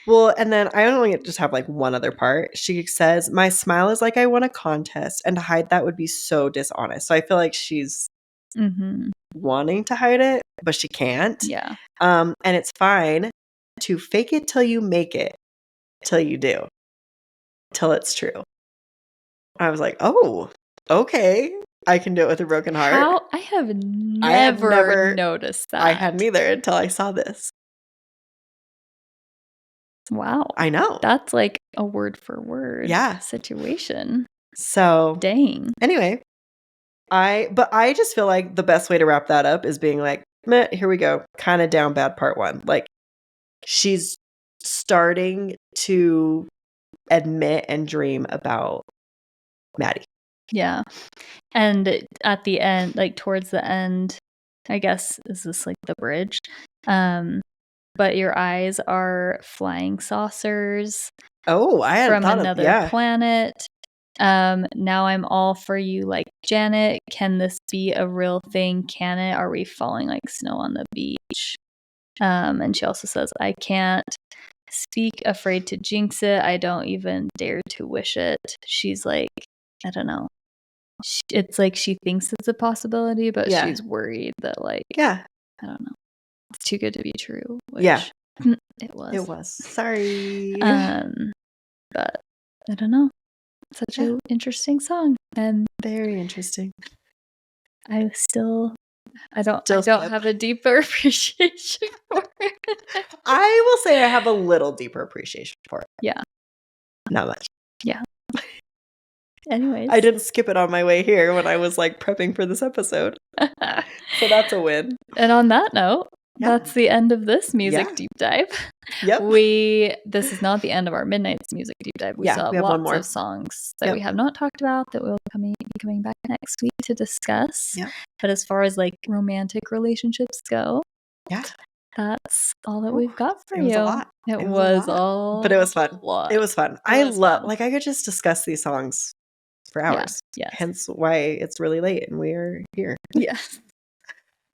Well, and then I only just have like one other part. She says, my smile is like I won a contest, and to hide that would be so dishonest. So I feel like she's Mhm. wanting to hide it, but she can't. Yeah. And it's fine to fake it till you make it, till you do, till it's true. I was like, oh, okay. I can do it with a broken heart. How? I have never noticed that. I hadn't either until I saw this. Wow. I know. That's like a word for word situation. So dang. Anyway, I just feel like the best way to wrap that up is being like, meh, here we go. Kind of down bad part 1. Like, she's starting to admit and dream about Matty. Yeah. And at the end, like towards the end, I guess, is this like the bridge? But your eyes are flying saucers. Oh, I hadn't from thought another planet. Now I'm all for you like Janet. Can this be a real thing? Can it? Are we falling like snow on the beach? And she also says, I can't speak, afraid to jinx it. I don't even dare to wish it. She's like, I don't know. It's like she thinks it's a possibility, but she's worried that like, I don't know. It's too good to be true. Which it was. It was. Sorry. But I don't know. Such an interesting song, and very interesting. I don't have a deeper appreciation for it. I will say I have a little deeper appreciation for it. Yeah. Not much. Yeah. Anyways. I didn't skip it on my way here when I was like prepping for this episode. So that's a win. And on that note, that's the end of this music deep dive. Yep. This is not the end of our Midnight's music deep dive. We still have lots of songs that we have not talked about that we'll be coming back next week to discuss. Yep. But as far as like romantic relationships go, that's all that we've got for you. It was a lot. It was all, but it was fun. It was fun. I could just discuss these songs for hours. Yes. Hence why it's really late and we're here. Yes.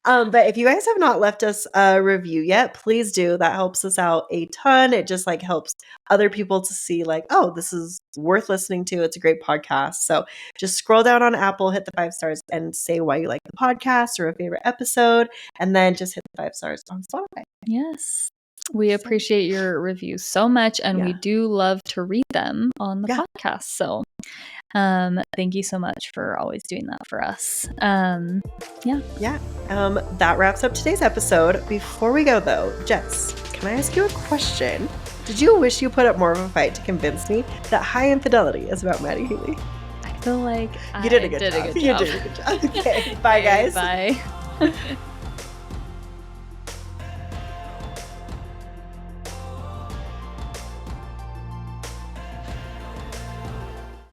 But if you guys have not left us a review yet, please do. That helps us out a ton. It just like helps other people to see like, oh, this is worth listening to. It's a great podcast. So just scroll down on Apple, hit the 5 stars and say why you like the podcast or a favorite episode. And then just hit the 5 stars on Spotify. Yes. We appreciate your reviews so much, and we do love to read them on the podcast. So thank you so much for always doing that for us. That wraps up today's episode. Before we go, though, Jess, can I ask you a question? Did you wish you put up more of a fight to convince me that High Infidelity is about Matty Healy? I feel like you did a good job. You did a good job. Okay, bye, guys. Bye.